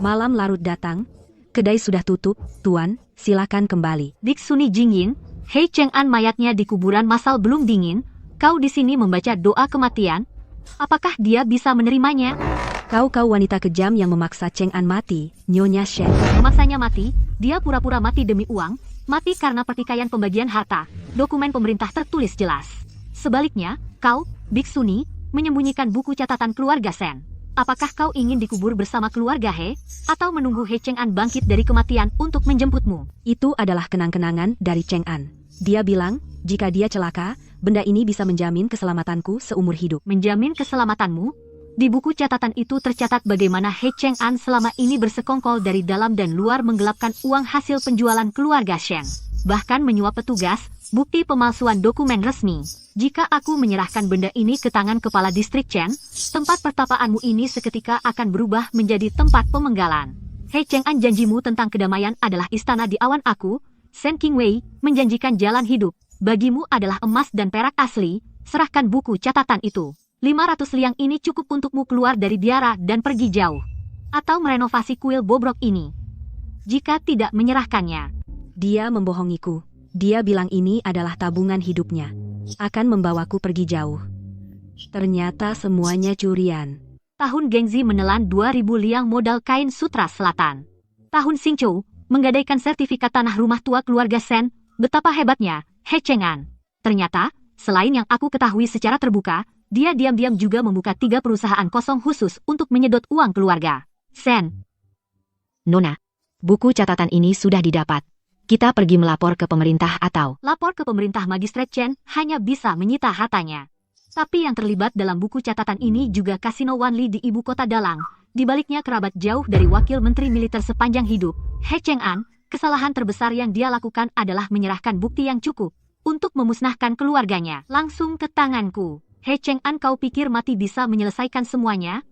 Malam larut datang, kedai sudah tutup, Tuan, silakan kembali. Biksuni Jingyin, He Cheng'an mayatnya di kuburan massal belum dingin, kau di sini membaca doa kematian? Apakah dia bisa menerimanya? Kau wanita kejam yang memaksa Cheng'an mati, Nyonya Shen. Memaksanya mati, dia pura-pura mati demi uang, mati karena pertikaian pembagian harta, dokumen pemerintah tertulis jelas. Sebaliknya, kau, Biksuni, menyembunyikan buku catatan keluarga Shen. Apakah kau ingin dikubur bersama keluarga He, atau menunggu He Cheng'an bangkit dari kematian untuk menjemputmu? Itu adalah kenang-kenangan dari Cheng'an. Dia bilang, jika dia celaka, benda ini bisa menjamin keselamatanku seumur hidup. Menjamin keselamatanmu? Di buku catatan itu tercatat bagaimana He Cheng'an selama ini bersekongkol dari dalam dan luar menggelapkan uang hasil penjualan keluarga Shen. Bahkan menyuap petugas, bukti pemalsuan dokumen resmi. Jika aku menyerahkan benda ini ke tangan kepala distrik Chen, tempat pertapaanmu ini seketika akan berubah menjadi tempat pemenggalan. He Cheng'an, janjimu tentang kedamaian adalah istana di awan aku, Shen Qingwei, menjanjikan jalan hidup. Bagimu adalah emas dan perak asli, serahkan buku catatan itu. 500 liang ini cukup untukmu keluar dari biara dan pergi jauh. Atau merenovasi kuil bobrok ini. Jika tidak menyerahkannya. Dia membohongiku. Dia bilang ini adalah tabungan hidupnya. Akan membawaku pergi jauh. Ternyata semuanya curian. Tahun Gengzi menelan 2000 liang modal kain sutra selatan. Tahun Xingzhou menggadaikan sertifikat tanah rumah tua keluarga Shen. Betapa hebatnya He Cheng'an. Ternyata, selain yang aku ketahui secara terbuka, dia diam-diam juga membuka 3 perusahaan kosong khusus untuk menyedot uang keluarga Shen. Nona, buku catatan ini sudah didapat. Kita pergi melapor ke pemerintah atau... Lapor ke pemerintah Magistrat Chen hanya bisa menyita hartanya. Tapi yang terlibat dalam buku catatan ini juga Kasino Wanli di ibu kota Dalang. Di baliknya kerabat jauh dari wakil menteri militer sepanjang hidup, He Cheng'an. Kesalahan terbesar yang dia lakukan adalah menyerahkan bukti yang cukup untuk memusnahkan keluarganya langsung ke tanganku. He Cheng'an, kau pikir mati bisa menyelesaikan semuanya?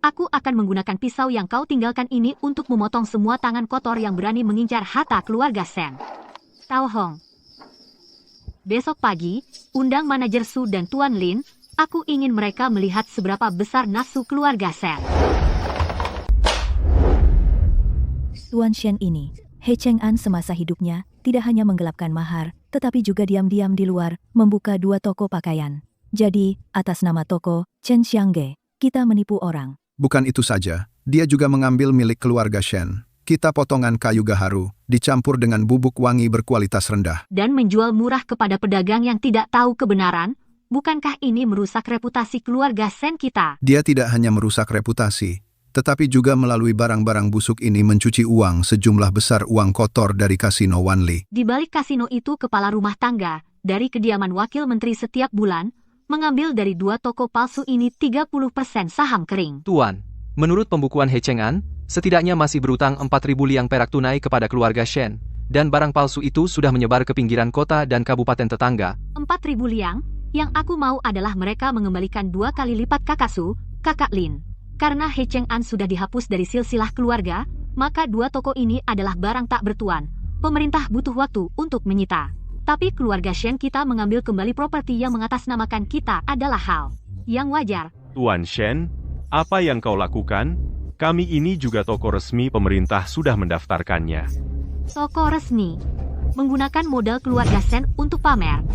Aku akan menggunakan pisau yang kau tinggalkan ini untuk memotong semua tangan kotor yang berani mengincar harta keluarga Shen. Tao Hong. Besok pagi, undang manajer Su dan Tuan Lin. Aku ingin mereka melihat seberapa besar nafsu keluarga Shen. Tuan Shen ini, He Cheng'an semasa hidupnya, tidak hanya menggelapkan mahar, tetapi juga diam-diam di luar, membuka 2 toko pakaian. Jadi, atas nama toko, Chen Xiangge, kita menipu orang. Bukan itu saja, dia juga mengambil milik keluarga Shen. Kita potongan kayu gaharu, dicampur dengan bubuk wangi berkualitas rendah. Dan menjual murah kepada pedagang yang tidak tahu kebenaran. Bukankah ini merusak reputasi keluarga Shen kita? Dia tidak hanya merusak reputasi, tetapi juga melalui barang-barang busuk ini mencuci uang sejumlah besar uang kotor dari Kasino Wanli. Di balik kasino itu kepala rumah tangga, dari kediaman wakil menteri setiap bulan, mengambil dari 2 toko palsu ini 30% saham kering. Tuan, menurut pembukuan He Cheng'an, setidaknya masih berutang 4.000 liang perak tunai kepada keluarga Shen, dan barang palsu itu sudah menyebar ke pinggiran kota dan kabupaten tetangga. 4.000 liang? Yang aku mau adalah mereka mengembalikan 2 kali lipat kakak Su, kakak Lin. Karena He Cheng'an sudah dihapus dari silsilah keluarga, maka 2 toko ini adalah barang tak bertuan. Pemerintah butuh waktu untuk menyita. Tapi keluarga Shen kita mengambil kembali properti yang mengatasnamakan kita adalah hal yang wajar. Tuan Shen, apa yang kau lakukan? Kami ini juga toko resmi pemerintah sudah mendaftarkannya. Toko resmi. Menggunakan modal keluarga Shen untuk pamer.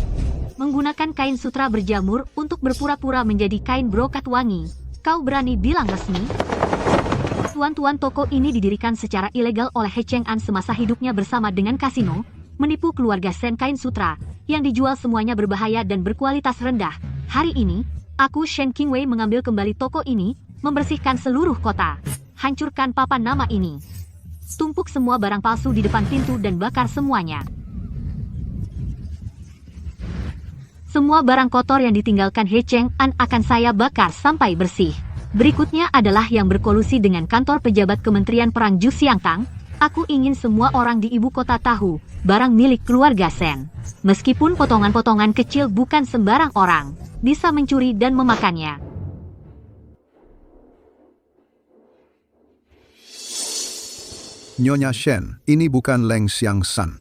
Menggunakan kain sutra berjamur untuk berpura-pura menjadi kain brokat wangi. Kau berani bilang resmi? Tuan-tuan, toko ini didirikan secara ilegal oleh He Cheng'an semasa hidupnya bersama dengan kasino. Menipu keluarga Shen kain sutra, yang dijual semuanya berbahaya dan berkualitas rendah. Hari ini, aku Shen Qingwei mengambil kembali toko ini, membersihkan seluruh kota. Hancurkan papan nama ini. Tumpuk semua barang palsu di depan pintu dan bakar semuanya. Semua barang kotor yang ditinggalkan He Cheng An akan saya bakar sampai bersih. Berikutnya adalah yang berkolusi dengan kantor pejabat Kementerian Perang Ju Xiangtang. Aku ingin semua orang di ibu kota tahu, barang milik keluarga Shen. Meskipun potongan-potongan kecil bukan sembarang orang bisa mencuri dan memakannya. Nyonya Shen, ini bukan Leng Xiangsan.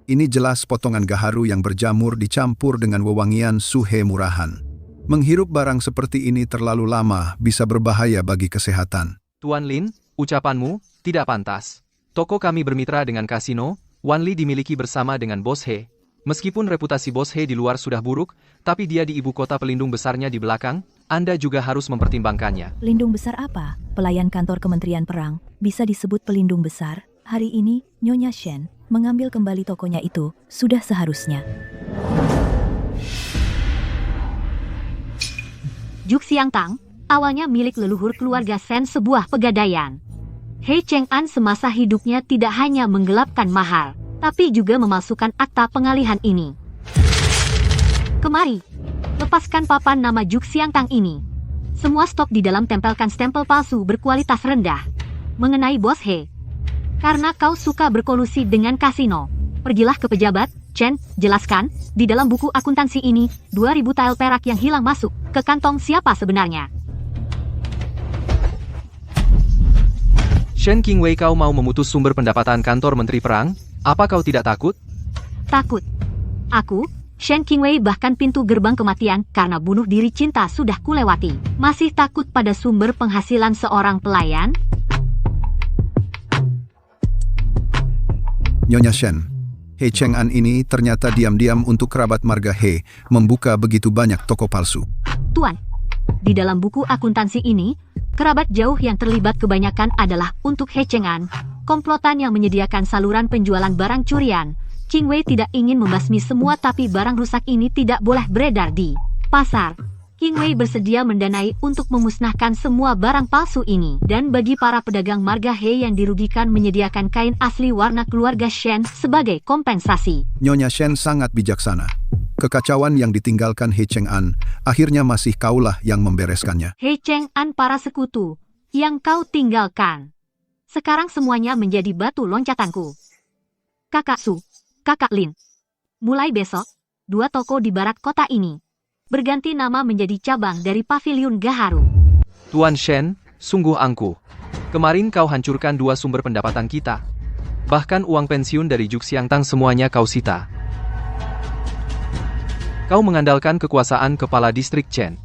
Ini jelas potongan gaharu yang berjamur dicampur dengan wewangian suhe murahan. Menghirup barang seperti ini terlalu lama bisa berbahaya bagi kesehatan. Tuan Lin, ucapanmu tidak pantas. Toko kami bermitra dengan kasino, Wan Li dimiliki bersama dengan Bos He. Meskipun reputasi Bos He di luar sudah buruk, tapi dia di ibu kota pelindung besarnya di belakang, Anda juga harus mempertimbangkannya. Pelindung besar apa? Pelayan kantor Kementerian Perang bisa disebut pelindung besar. Hari ini, Nyonya Shen mengambil kembali tokonya itu sudah seharusnya. Ju Xiangtang, awalnya milik leluhur keluarga Shen sebuah pegadaian. He Cheng An semasa hidupnya tidak hanya menggelapkan mahar, tapi juga memalsukan akta pengalihan ini. Kemari, lepaskan papan nama Ju Xiangtang ini. Semua stok di dalam tempelkan stempel palsu berkualitas rendah. Mengenai Bos He, karena kau suka berkolusi dengan kasino, pergilah ke pejabat, Chen, jelaskan, di dalam buku akuntansi ini, 2.000 tael perak yang hilang masuk ke kantong siapa sebenarnya. Shen Qingwei, kau mau memutus sumber pendapatan kantor Menteri Perang? Apa kau tidak takut? Takut. Aku, Shen Qingwei, bahkan pintu gerbang kematian karena bunuh diri cinta sudah kulewati. Masih takut pada sumber penghasilan seorang pelayan? Nyonya Shen, He Cheng An ini ternyata diam-diam untuk kerabat marga He membuka begitu banyak toko palsu. Tuan, di dalam buku akuntansi ini, kerabat jauh yang terlibat kebanyakan adalah untuk He Cheng An, komplotan yang menyediakan saluran penjualan barang curian. Qingwei tidak ingin membasmi semua, tapi barang rusak ini tidak boleh beredar di pasar. Qingwei bersedia mendanai untuk memusnahkan semua barang palsu ini. Dan bagi para pedagang marga He yang dirugikan, menyediakan kain asli warna keluarga Shen sebagai kompensasi. Nyonya Shen sangat bijaksana. Kekacauan yang ditinggalkan He Cheng An, akhirnya masih kaulah yang membereskannya. He Cheng An, para sekutu yang kau tinggalkan, sekarang semuanya menjadi batu loncatanku. Kakak Su, Kakak Lin, mulai besok, 2 toko di barat kota ini berganti nama menjadi cabang dari Paviliun Gaharu. Tuan Shen, sungguh angkuh. Kemarin kau hancurkan 2 sumber pendapatan kita. Bahkan uang pensiun dari Ju Xiangtang semuanya kau sita. Kau mengandalkan kekuasaan kepala distrik Chen.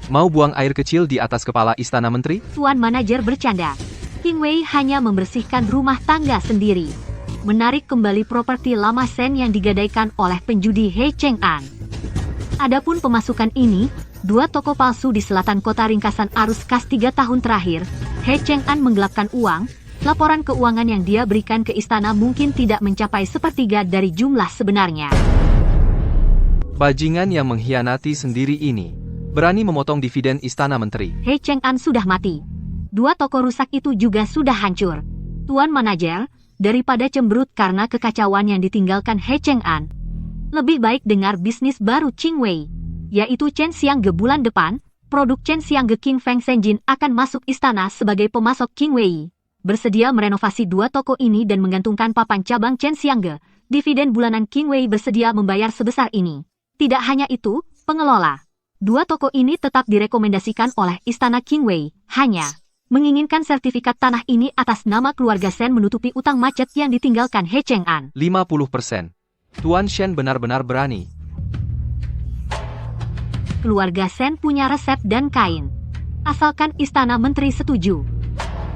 Mau buang air kecil di atas kepala istana menteri? Tuan manajer bercanda. Qingwei hanya membersihkan rumah tangga sendiri. Menarik kembali properti lama Shen yang digadaikan oleh penjudi He Cheng An. Adapun pemasukan ini, 2 toko palsu di selatan kota ringkasan arus kas 3 tahun terakhir, He Cheng An menggelapkan uang, laporan keuangan yang dia berikan ke istana mungkin tidak mencapai sepertiga dari jumlah sebenarnya. Bajingan yang mengkhianati sendiri ini, berani memotong dividen istana menteri. He Cheng An sudah mati. 2 toko rusak itu juga sudah hancur. Tuan manajer, daripada cemberut karena kekacauan yang ditinggalkan He Cheng An, lebih baik dengar bisnis baru Qingwei, yaitu Chen Xiangge. Bulan depan, produk Chen Xiangge King Feng Senjin akan masuk istana sebagai pemasok Qingwei. Bersedia merenovasi 2 toko ini dan menggantungkan papan cabang Chen Xiangge. Dividen bulanan Qingwei bersedia membayar sebesar ini. Tidak hanya itu, pengelola 2 toko ini tetap direkomendasikan oleh istana Qingwei, hanya menginginkan sertifikat tanah ini atas nama keluarga Shen menutupi utang macet yang ditinggalkan He Cheng An. 50%. Tuan Shen benar-benar berani. Keluarga Shen punya resep dan kain. Asalkan istana menteri setuju.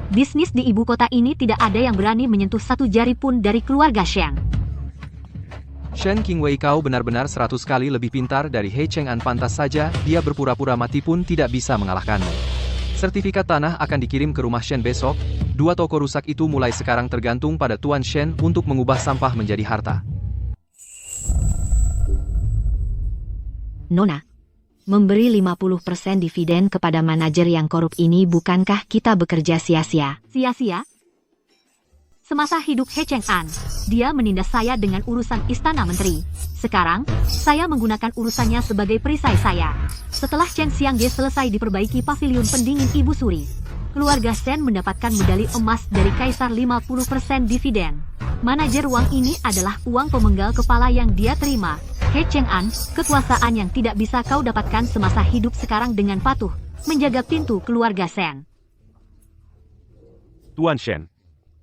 Bisnis di ibu kota ini tidak ada yang berani menyentuh 1 jari pun dari keluarga Shen. Shen Qingwei, kau benar-benar 100 kali lebih pintar dari He Cheng An. Pantas saja dia berpura-pura mati pun tidak bisa mengalahkanmu. Sertifikat tanah akan dikirim ke rumah Shen besok. 2 toko rusak itu mulai sekarang tergantung pada Tuan Shen untuk mengubah sampah menjadi harta. Nona, memberi 50% dividen kepada manajer yang korup ini, bukankah kita bekerja sia-sia? Sia-sia? Semasa hidup He Cheng An, dia menindas saya dengan urusan istana menteri. Sekarang, saya menggunakan urusannya sebagai perisai saya. Setelah Chen Xiangge selesai diperbaiki pavilion pendingin Ibu Suri, keluarga Shen mendapatkan medali emas dari Kaisar 50% dividen. Manajer uang ini adalah uang pemenggal kepala yang dia terima. He Cheng'an, kekuasaan yang tidak bisa kau dapatkan semasa hidup sekarang dengan patuh menjaga pintu keluarga Shen. Tuan Shen,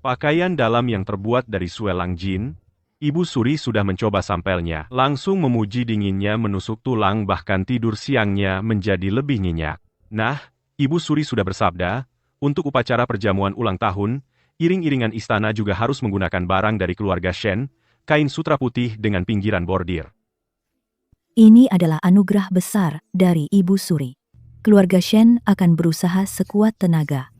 pakaian dalam yang terbuat dari suelang jin, Ibu Suri sudah mencoba sampelnya, langsung memuji dinginnya menusuk tulang bahkan tidur siangnya menjadi lebih nyenyak. Nah, Ibu Suri sudah bersabda, untuk upacara perjamuan ulang tahun, iring-iringan istana juga harus menggunakan barang dari keluarga Shen, kain sutra putih dengan pinggiran bordir. Ini adalah anugerah besar dari Ibu Suri. Keluarga Shen akan berusaha sekuat tenaga.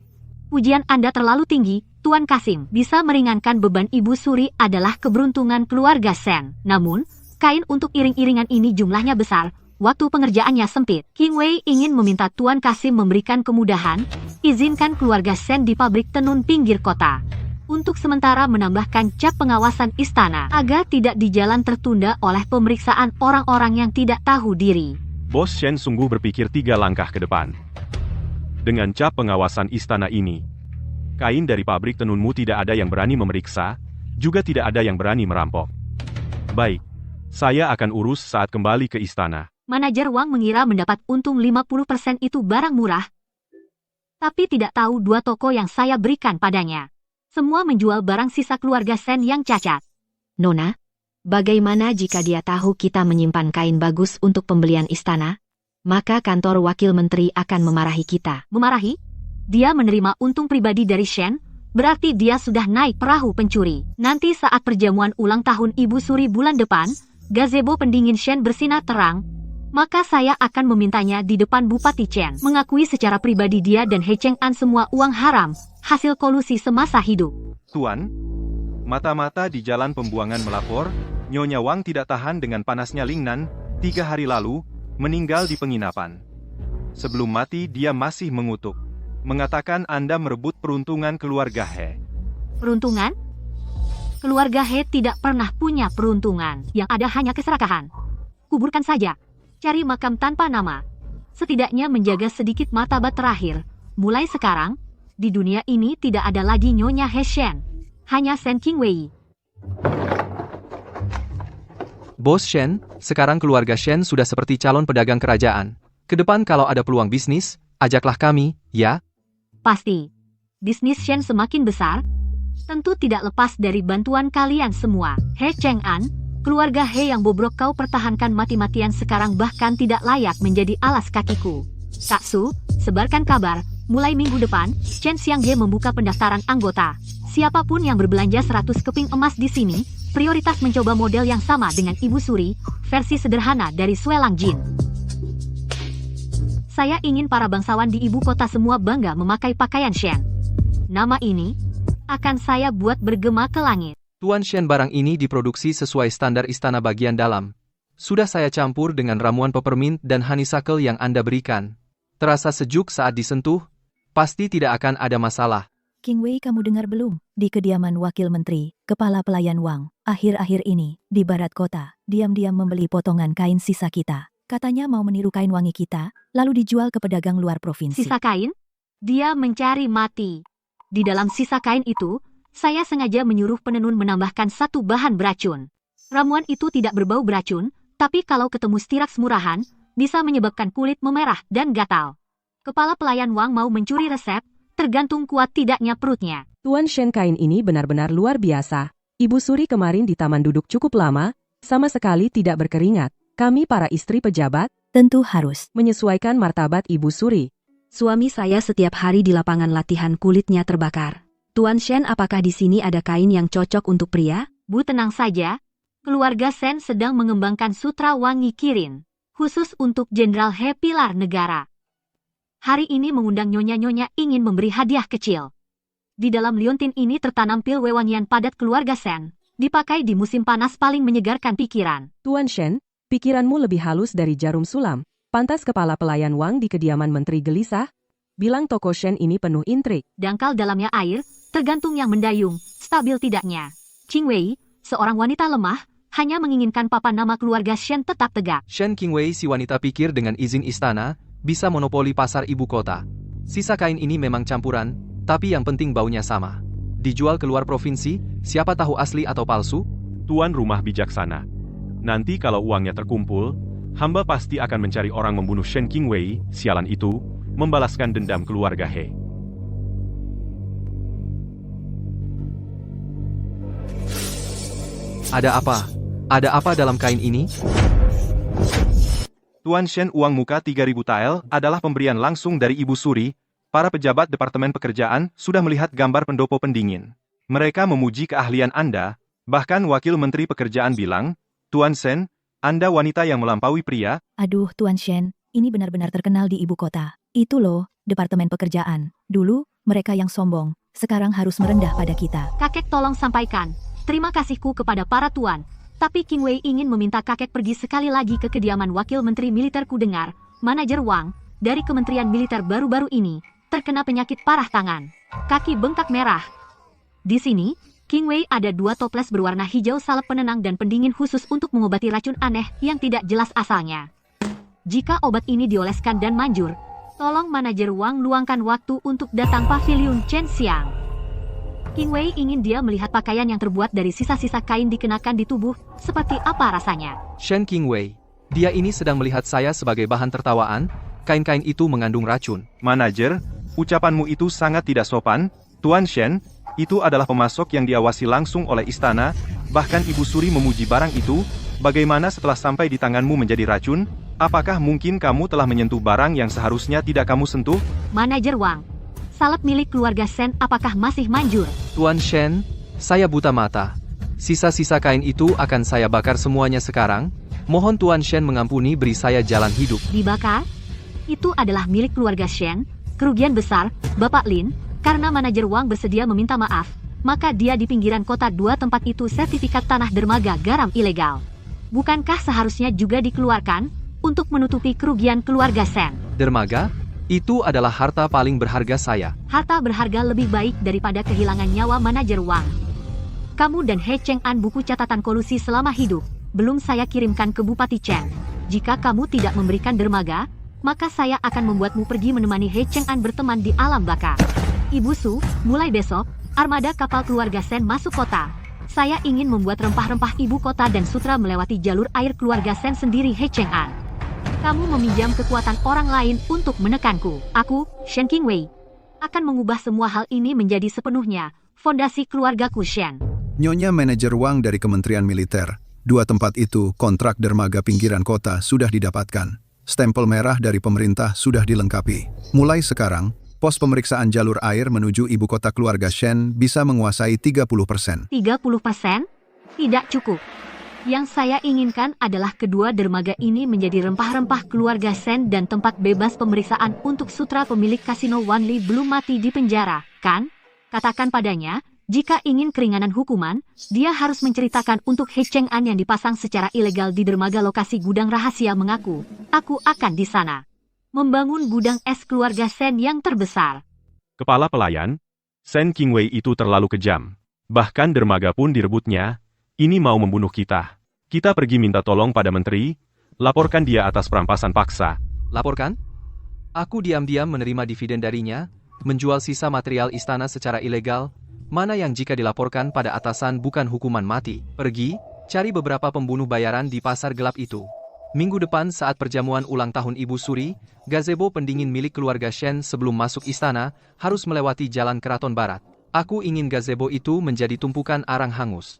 Pujian Anda terlalu tinggi, Tuan Kasim. Bisa meringankan beban Ibu Suri adalah keberuntungan keluarga Shen. Namun, kain untuk iring-iringan ini jumlahnya besar, waktu pengerjaannya sempit. King Wei ingin meminta Tuan Kasim memberikan kemudahan, izinkan keluarga Shen di pabrik tenun pinggir kota. Untuk sementara menambahkan cap pengawasan istana, agar tidak di jalan tertunda oleh pemeriksaan orang-orang yang tidak tahu diri. Bos Shen sungguh berpikir 3 langkah ke depan. Dengan cap pengawasan istana ini, kain dari pabrik tenunmu tidak ada yang berani memeriksa, juga tidak ada yang berani merampok. Baik, saya akan urus saat kembali ke istana. Manajer Wang mengira mendapat untung 50% itu barang murah, tapi tidak tahu 2 toko yang saya berikan padanya. Semua menjual barang sisa keluarga Shen yang cacat. Nona, bagaimana jika dia tahu kita menyimpan kain bagus untuk pembelian istana? Maka kantor wakil menteri akan memarahi kita. Memarahi? Dia menerima untung pribadi dari Shen, berarti dia sudah naik perahu pencuri. Nanti saat perjamuan ulang tahun Ibu Suri bulan depan, gazebo pendingin Shen bersinar terang, maka saya akan memintanya di depan Bupati Chen, mengakui secara pribadi dia dan He Cheng'an semua uang haram, hasil kolusi semasa hidup. Tuan, mata-mata di jalan pembuangan melapor, Nyonya Wang tidak tahan dengan panasnya Lingnan, 3 hari lalu, meninggal di penginapan. Sebelum mati dia masih mengutuk, mengatakan Anda merebut peruntungan keluarga He. Peruntungan? Keluarga He tidak pernah punya peruntungan, yang ada hanya keserakahan. Kuburkan saja, cari makam tanpa nama. Setidaknya menjaga sedikit martabat terakhir. Mulai sekarang, di dunia ini tidak ada lagi Nyonya He Shen, hanya Shen King Wei. Bos Shen, sekarang keluarga Shen sudah seperti calon pedagang kerajaan. Kedepan kalau ada peluang bisnis, ajaklah kami, ya? Pasti. Bisnis Shen semakin besar, tentu tidak lepas dari bantuan kalian semua. He Cheng'an, keluarga He yang bobrok kau pertahankan mati-matian sekarang bahkan tidak layak menjadi alas kakiku. Kak Su, sebarkan kabar, mulai minggu depan, Chen Xiangge membuka pendaftaran anggota. Siapapun yang berbelanja 100 keping emas di sini, prioritas mencoba model yang sama dengan Ibu Suri, versi sederhana dari suelang jin. Saya ingin para bangsawan di ibu kota semua bangga memakai pakaian Shen. Nama ini akan saya buat bergema ke langit. Tuan Shen, barang ini diproduksi sesuai standar istana bagian dalam. Sudah saya campur dengan ramuan peppermint dan honeysuckle yang Anda berikan. Terasa sejuk saat disentuh, pasti tidak akan ada masalah. King Wei, kamu dengar belum? Di kediaman wakil menteri, kepala pelayan Wang, akhir-akhir ini, di barat kota, diam-diam membeli potongan kain sisa kita. Katanya mau meniru kain wangi kita, lalu dijual ke pedagang luar provinsi. Sisa kain? Dia mencari mati. Di dalam sisa kain itu, saya sengaja menyuruh penenun menambahkan 1 bahan beracun. Ramuan itu tidak berbau beracun, tapi kalau ketemu stiraks murahan, bisa menyebabkan kulit memerah dan gatal. Kepala pelayan Wang mau mencuri resep, tergantung kuat tidaknya perutnya. Tuan Shen, kain ini benar-benar luar biasa. Ibu Suri kemarin di taman duduk cukup lama, sama sekali tidak berkeringat. Kami para istri pejabat, tentu harus menyesuaikan martabat Ibu Suri. Suami saya setiap hari di lapangan latihan kulitnya terbakar. Tuan Shen, apakah di sini ada kain yang cocok untuk pria? Bu, tenang saja. Keluarga Shen sedang mengembangkan sutra wangi Kirin, khusus untuk Jenderal He Pilar Negara. Hari ini mengundang nyonya-nyonya ingin memberi hadiah kecil. Di dalam liontin ini tertanam pil wewangian padat keluarga Shen, dipakai di musim panas paling menyegarkan pikiran. Tuan Shen, pikiranmu lebih halus dari jarum sulam. Pantas kepala pelayan Wang di kediaman menteri gelisah. Bilang toko Shen ini penuh intrik. Dangkal dalamnya air, tergantung yang mendayung, stabil tidaknya. Qing Wei, seorang wanita lemah, hanya menginginkan papan nama keluarga Shen tetap tegak. Shen Qingwei si wanita pikir dengan izin istana, bisa monopoli pasar ibu kota. Sisa kain ini memang campuran, tapi yang penting baunya sama. Dijual keluar provinsi, siapa tahu asli atau palsu? Tuan rumah bijaksana. Nanti kalau uangnya terkumpul, hamba pasti akan mencari orang membunuh Shen Qingwei, sialan itu, membalaskan dendam keluarga He. Ada apa? Ada apa dalam kain ini? Tuan Shen, uang muka 3.000 tael adalah pemberian langsung dari Ibu Suri. Para pejabat Departemen Pekerjaan sudah melihat gambar pendopo pendingin. Mereka memuji keahlian Anda, bahkan Wakil Menteri Pekerjaan bilang, Tuan Shen, Anda wanita yang melampaui pria. Aduh, Tuan Shen, ini benar-benar terkenal di ibu kota. Itu loh, Departemen Pekerjaan. Dulu, mereka yang sombong, sekarang harus merendah pada kita. Kakek tolong sampaikan terima kasihku kepada para tuan. Tapi Qingwei ingin meminta kakek pergi sekali lagi ke kediaman Wakil Menteri Militer. Ku dengar, manajer Wang, dari Kementerian Militer baru-baru ini, terkena penyakit parah tangan. Kaki bengkak merah. Di sini, Qingwei ada 2 toples berwarna hijau salep penenang dan pendingin khusus untuk mengobati racun aneh yang tidak jelas asalnya. Jika obat ini dioleskan dan manjur, tolong manajer Wang luangkan waktu untuk datang paviliun Chen Xiang. Qingwei ingin dia melihat pakaian yang terbuat dari sisa-sisa kain dikenakan di tubuh, seperti apa rasanya. Shen Qingwei, dia ini sedang melihat saya sebagai bahan tertawaan, kain-kain itu mengandung racun. Manajer, ucapanmu itu sangat tidak sopan. Tuan Shen, itu adalah pemasok yang diawasi langsung oleh istana, bahkan Ibu Suri memuji barang itu. Bagaimana setelah sampai di tanganmu menjadi racun? Apakah mungkin kamu telah menyentuh barang yang seharusnya tidak kamu sentuh? Manajer Wang, salep milik keluarga Shen apakah masih manjur? Tuan Shen, saya buta mata. Sisa-sisa kain itu akan saya bakar semuanya sekarang. Mohon Tuan Shen mengampuni, beri saya jalan hidup. Dibakar? Itu adalah milik keluarga Shen. Kerugian besar, Bapak Lin, karena manajer Wang bersedia meminta maaf, maka dia di pinggiran kota 2 tempat itu sertifikat tanah dermaga garam ilegal. Bukankah seharusnya juga dikeluarkan untuk menutupi kerugian keluarga Shen? Dermaga? Itu adalah harta paling berharga saya. Harta berharga lebih baik daripada kehilangan nyawa manajer Wang. Kamu dan He Cheng-an buku catatan kolusi selama hidup, belum saya kirimkan ke Bupati Chen. Jika kamu tidak memberikan dermaga, maka saya akan membuatmu pergi menemani He Cheng-an berteman di alam baka. Ibu Su, mulai besok, armada kapal keluarga Shen masuk kota. Saya ingin membuat rempah-rempah ibu kota dan sutra melewati jalur air keluarga Shen sendiri. He Cheng-an, kamu meminjam kekuatan orang lain untuk menekanku. Aku, Shen Qingwei, akan mengubah semua hal ini menjadi sepenuhnya fondasi keluargaku Shen. Nyonya manajer Wang dari Kementerian Militer. 2 tempat itu, kontrak dermaga pinggiran kota sudah didapatkan. Stempel merah dari pemerintah sudah dilengkapi. Mulai sekarang, pos pemeriksaan jalur air menuju ibu kota keluarga Shen bisa menguasai 30%. 30%? Tidak cukup. Yang saya inginkan adalah kedua dermaga ini menjadi rempah-rempah keluarga Shen dan tempat bebas pemeriksaan untuk sutra pemilik kasino Wanli belum mati di penjara, kan? Katakan padanya, jika ingin keringanan hukuman, dia harus menceritakan untuk He Cheng-an yang dipasang secara ilegal di dermaga lokasi gudang rahasia mengaku, aku akan di sana membangun gudang es keluarga Shen yang terbesar. Kepala pelayan, Shen Qingwei itu terlalu kejam. Bahkan dermaga pun direbutnya. Ini mau membunuh kita. Kita pergi minta tolong pada menteri, laporkan dia atas perampasan paksa. Laporkan? Aku diam-diam menerima dividen darinya, menjual sisa material istana secara ilegal, mana yang jika dilaporkan pada atasan bukan hukuman mati. Pergi, cari beberapa pembunuh bayaran di pasar gelap itu. Minggu depan saat perjamuan ulang tahun Ibu Suri, gazebo pendingin milik keluarga Shen sebelum masuk istana, harus melewati jalan Keraton Barat. Aku ingin gazebo itu menjadi tumpukan arang hangus.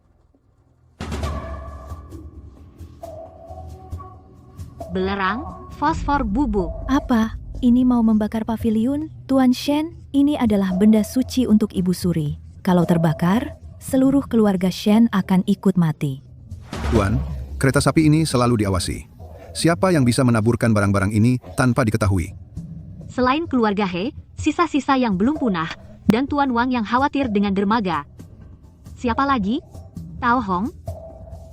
Belerang, fosfor bubuk. Apa? Ini mau membakar paviliun? Tuan Shen, ini adalah benda suci untuk Ibu Suri. Kalau terbakar, seluruh keluarga Shen akan ikut mati. Tuan, kereta sapi ini selalu diawasi. Siapa yang bisa menaburkan barang-barang ini tanpa diketahui? Selain keluarga He, sisa-sisa yang belum punah, dan Tuan Wang yang khawatir dengan dermaga. Siapa lagi? Tao Hong?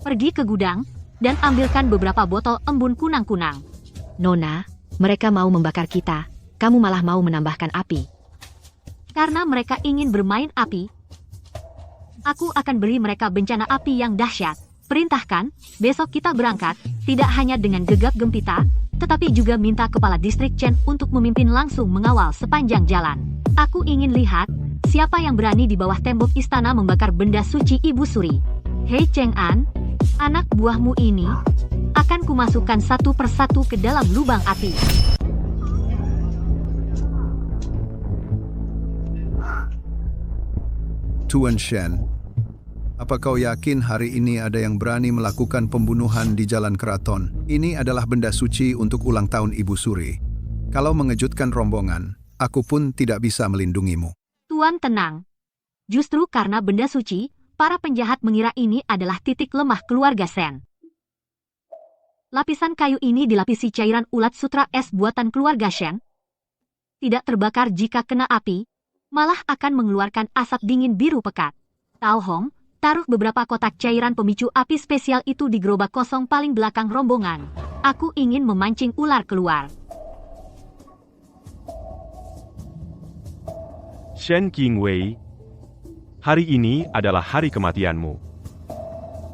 Pergi ke gudang, dan ambilkan beberapa botol embun kunang-kunang. Nona, mereka mau membakar kita. Kamu malah mau menambahkan api. Karena mereka ingin bermain api, aku akan beri mereka bencana api yang dahsyat. perintahkan, besok kita berangkat, tidak hanya dengan gegap gempita, tetapi juga minta kepala distrik Chen untuk memimpin langsung mengawal sepanjang jalan. Aku ingin lihat, siapa yang berani di bawah tembok istana membakar benda suci Ibu Suri. Hei Cheng'an, anak buahmu ini, akan kumasukkan satu persatu ke dalam lubang api. Tuan Shen, apa kau yakin hari ini ada yang berani melakukan pembunuhan di jalan keraton? Ini adalah benda suci untuk ulang tahun Ibu Suri. Kalau mengejutkan rombongan, aku pun tidak bisa melindungimu. Tuan tenang. Justru karena benda suci, para penjahat mengira ini adalah titik lemah keluarga Shen. Lapisan kayu ini dilapisi cairan ulat sutra es buatan keluarga Shen. Tidak terbakar jika kena api, malah akan mengeluarkan asap dingin biru pekat. Tao Hong, taruh beberapa kotak cairan pemicu api spesial itu di gerobak kosong paling belakang rombongan. Aku ingin memancing ular keluar. Shen Qingwei, hari ini adalah hari kematianmu.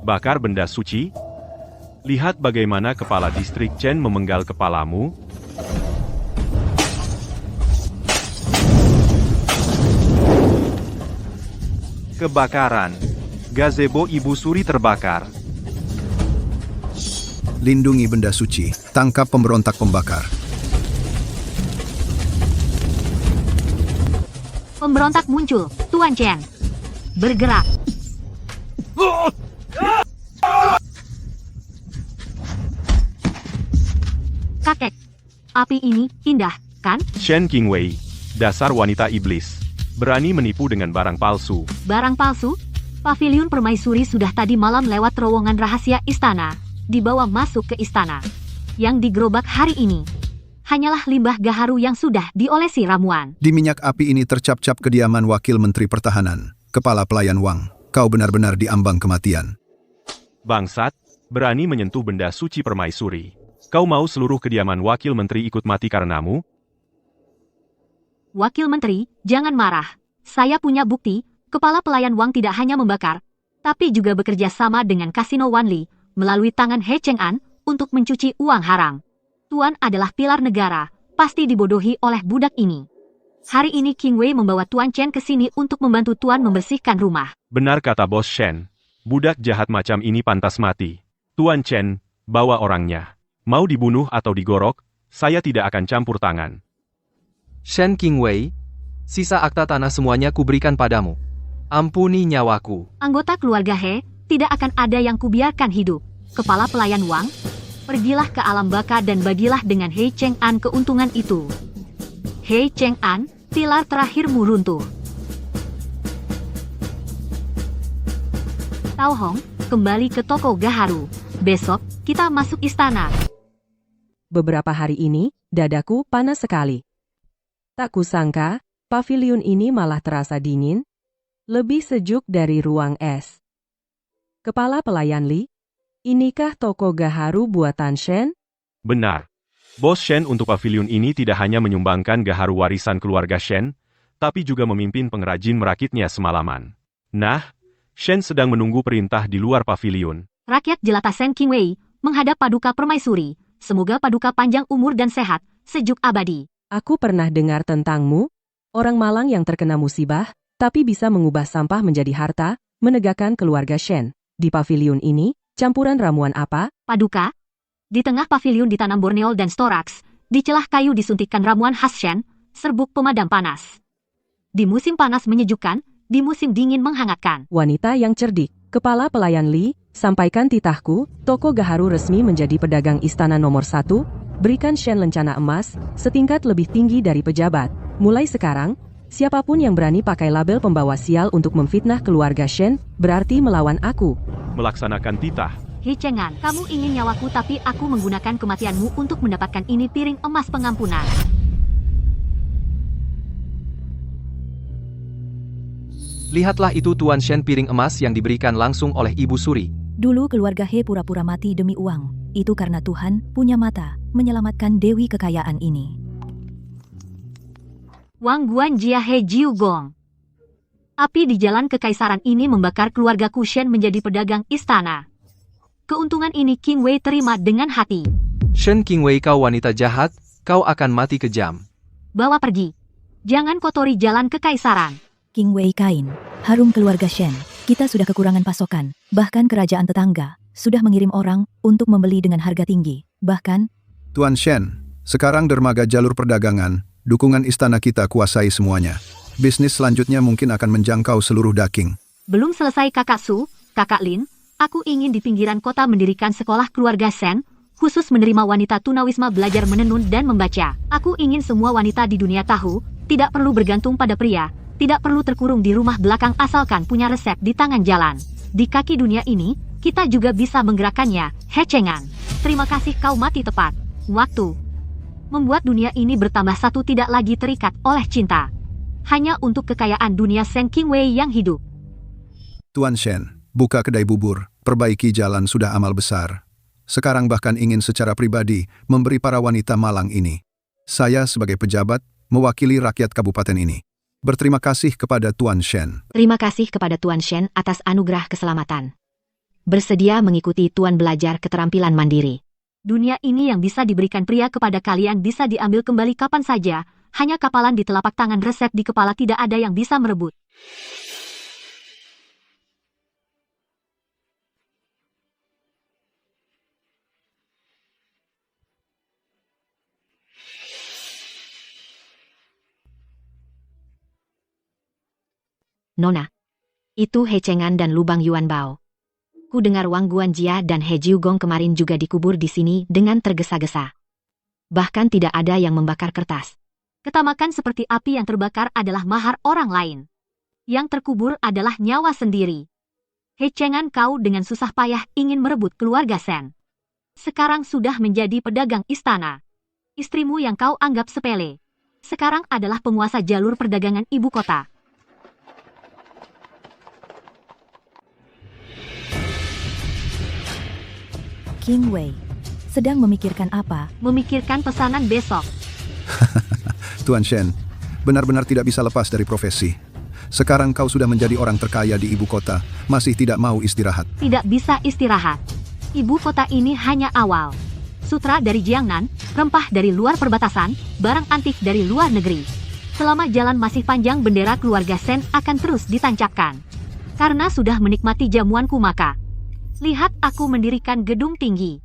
Bakar benda suci? Lihat bagaimana kepala distrik Chen memenggal kepalamu. Kebakaran. Gazebo Ibu Suri terbakar. Lindungi benda suci, tangkap pemberontak pembakar. Pemberontak muncul, Tuan Chen. Bergerak. Kakek, api ini indah, kan? Shen Qingwei, dasar wanita iblis. Berani menipu dengan barang palsu. Barang palsu? Paviliun Permaisuri sudah tadi malam lewat terowongan rahasia istana, dibawa masuk ke istana. Yang digerobak hari ini hanyalah limbah gaharu yang sudah diolesi ramuan. Di minyak api ini tercap-cap kediaman Wakil Menteri Pertahanan, Kepala Pelayan Wang. Kau benar-benar diambang kematian. Bangsat, berani menyentuh benda suci Permaisuri. Kau mau seluruh kediaman Wakil Menteri ikut mati karenamu? Wakil Menteri, jangan marah. Saya punya bukti, Kepala Pelayan Wang tidak hanya membakar, tapi juga bekerja sama dengan Kasino Wanli, melalui tangan He Cheng'an, untuk mencuci uang haram. Tuan adalah pilar negara, pasti dibodohi oleh budak ini. Hari ini King Wei membawa Tuan Chen ke sini untuk membantu Tuan membersihkan rumah. Benar kata Bos Shen. Budak jahat macam ini pantas mati. Tuan Chen, bawa orangnya. Mau dibunuh atau digorok, saya tidak akan campur tangan. Shen Qingwei, sisa akta tanah semuanya kuberikan padamu. Ampuni nyawaku. Anggota keluarga He, tidak akan ada yang kubiarkan hidup. Kepala Pelayan Wang, pergilah ke alam baka dan bagilah dengan He Cheng'an keuntungan itu. He Cheng'an, pilar terakhirmu runtuh. Tao Hong, kembali ke toko gaharu. Besok, kita masuk istana. Beberapa hari ini, dadaku panas sekali. Tak kusangka, paviliun ini malah terasa dingin, lebih sejuk dari ruang es. Kepala Pelayan Li, inikah toko gaharu buatan Shen? Benar. Bos Shen untuk paviliun ini tidak hanya menyumbangkan gaharu warisan keluarga Shen, tapi juga memimpin pengrajin merakitnya semalaman. Nah, Shen sedang menunggu perintah di luar paviliun. Rakyat jelata Shen Qingwei, menghadap Paduka Permaisuri. Semoga Paduka panjang umur dan sehat, sejuk abadi. Aku pernah dengar tentangmu, orang malang yang terkena musibah, tapi bisa mengubah sampah menjadi harta, menegakkan keluarga Shen. Di paviliun ini, campuran ramuan apa? Paduka, di tengah paviliun ditanam borneol dan storaks, di celah kayu disuntikkan ramuan khas Shen, serbuk pemadam panas. Di musim panas menyejukkan, di musim dingin menghangatkan. Wanita yang cerdik. Kepala Pelayan Li, sampaikan titahku, toko gaharu resmi menjadi pedagang istana nomor 1, berikan Shen lencana emas, setingkat lebih tinggi dari pejabat. Mulai sekarang, siapapun yang berani pakai label pembawa sial untuk memfitnah keluarga Shen, berarti melawan aku. Melaksanakan titah. He Cheng'an, kamu ingin nyawaku tapi aku menggunakan kematianmu untuk mendapatkan ini piring emas pengampunan. Lihatlah itu Tuan Shen, piring emas yang diberikan langsung oleh Ibu Suri. Dulu keluarga He pura-pura mati demi uang. Itu karena Tuhan punya mata menyelamatkan Dewi kekayaan ini. Wang Guan Jia He Jiu Gong. Api di jalan kekaisaran ini membakar keluarga Kushen menjadi pedagang istana. Keuntungan ini King Wei terima dengan hati. Shen Qingwei, kau wanita jahat, kau akan mati kejam. Bawa pergi. Jangan kotori jalan kekaisaran. King Wei Kain, harum keluarga Shen. Kita sudah kekurangan pasokan. Bahkan kerajaan tetangga sudah mengirim orang untuk membeli dengan harga tinggi. Bahkan, Tuan Shen, sekarang dermaga jalur perdagangan, dukungan istana kita kuasai semuanya. Bisnis selanjutnya mungkin akan menjangkau seluruh Daking. Belum selesai Kakak Su, Kakak Lin, aku ingin di pinggiran kota mendirikan sekolah keluarga Shen, khusus menerima wanita tunawisma belajar menenun dan membaca. Aku ingin semua wanita di dunia tahu, tidak perlu bergantung pada pria, tidak perlu terkurung di rumah belakang asalkan punya resep di tangan jalan. Di kaki dunia ini, kita juga bisa menggerakkannya. He Cheng-an, terima kasih kau mati tepat waktu. Membuat dunia ini bertambah satu, tidak lagi terikat oleh cinta. Hanya untuk kekayaan dunia Shen Qingwei yang hidup. Tuan Shen, buka kedai bubur, perbaiki jalan sudah amal besar. Sekarang bahkan ingin secara pribadi memberi para wanita malang ini. Saya sebagai pejabat, mewakili rakyat kabupaten ini. Berterima kasih kepada Tuan Shen. Terima kasih kepada Tuan Shen atas anugerah keselamatan. Bersedia mengikuti Tuan belajar keterampilan mandiri. Dunia ini yang bisa diberikan pria kepada kalian bisa diambil kembali kapan saja. Hanya kapalan di telapak tangan, resep di kepala, tidak ada yang bisa merebut. Nona, itu He Cheng-an dan Lubang Yuan Bao. Ku dengar Wang Guanjia dan He Jiugong kemarin juga dikubur di sini dengan tergesa-gesa. Bahkan tidak ada yang membakar kertas. Ketamakan seperti api yang terbakar adalah mahar orang lain. Yang terkubur adalah nyawa sendiri. He Cheng-an, kau dengan susah payah ingin merebut keluarga Shen. Sekarang sudah menjadi pedagang istana. Istrimu yang kau anggap sepele, sekarang adalah penguasa jalur perdagangan ibu kota. King Wei sedang memikirkan apa? Memikirkan pesanan besok. Tuan Shen, benar-benar tidak bisa lepas dari profesi. Sekarang kau sudah menjadi orang terkaya di ibu kota, masih tidak mau istirahat. Tidak bisa istirahat. Ibu kota ini hanya awal. Sutra dari Jiangnan, rempah dari luar perbatasan, barang antik dari luar negeri. Selama jalan masih panjang, bendera keluarga Shen akan terus ditancapkan. Karena sudah menikmati jamuanku, maka lihat aku mendirikan gedung tinggi.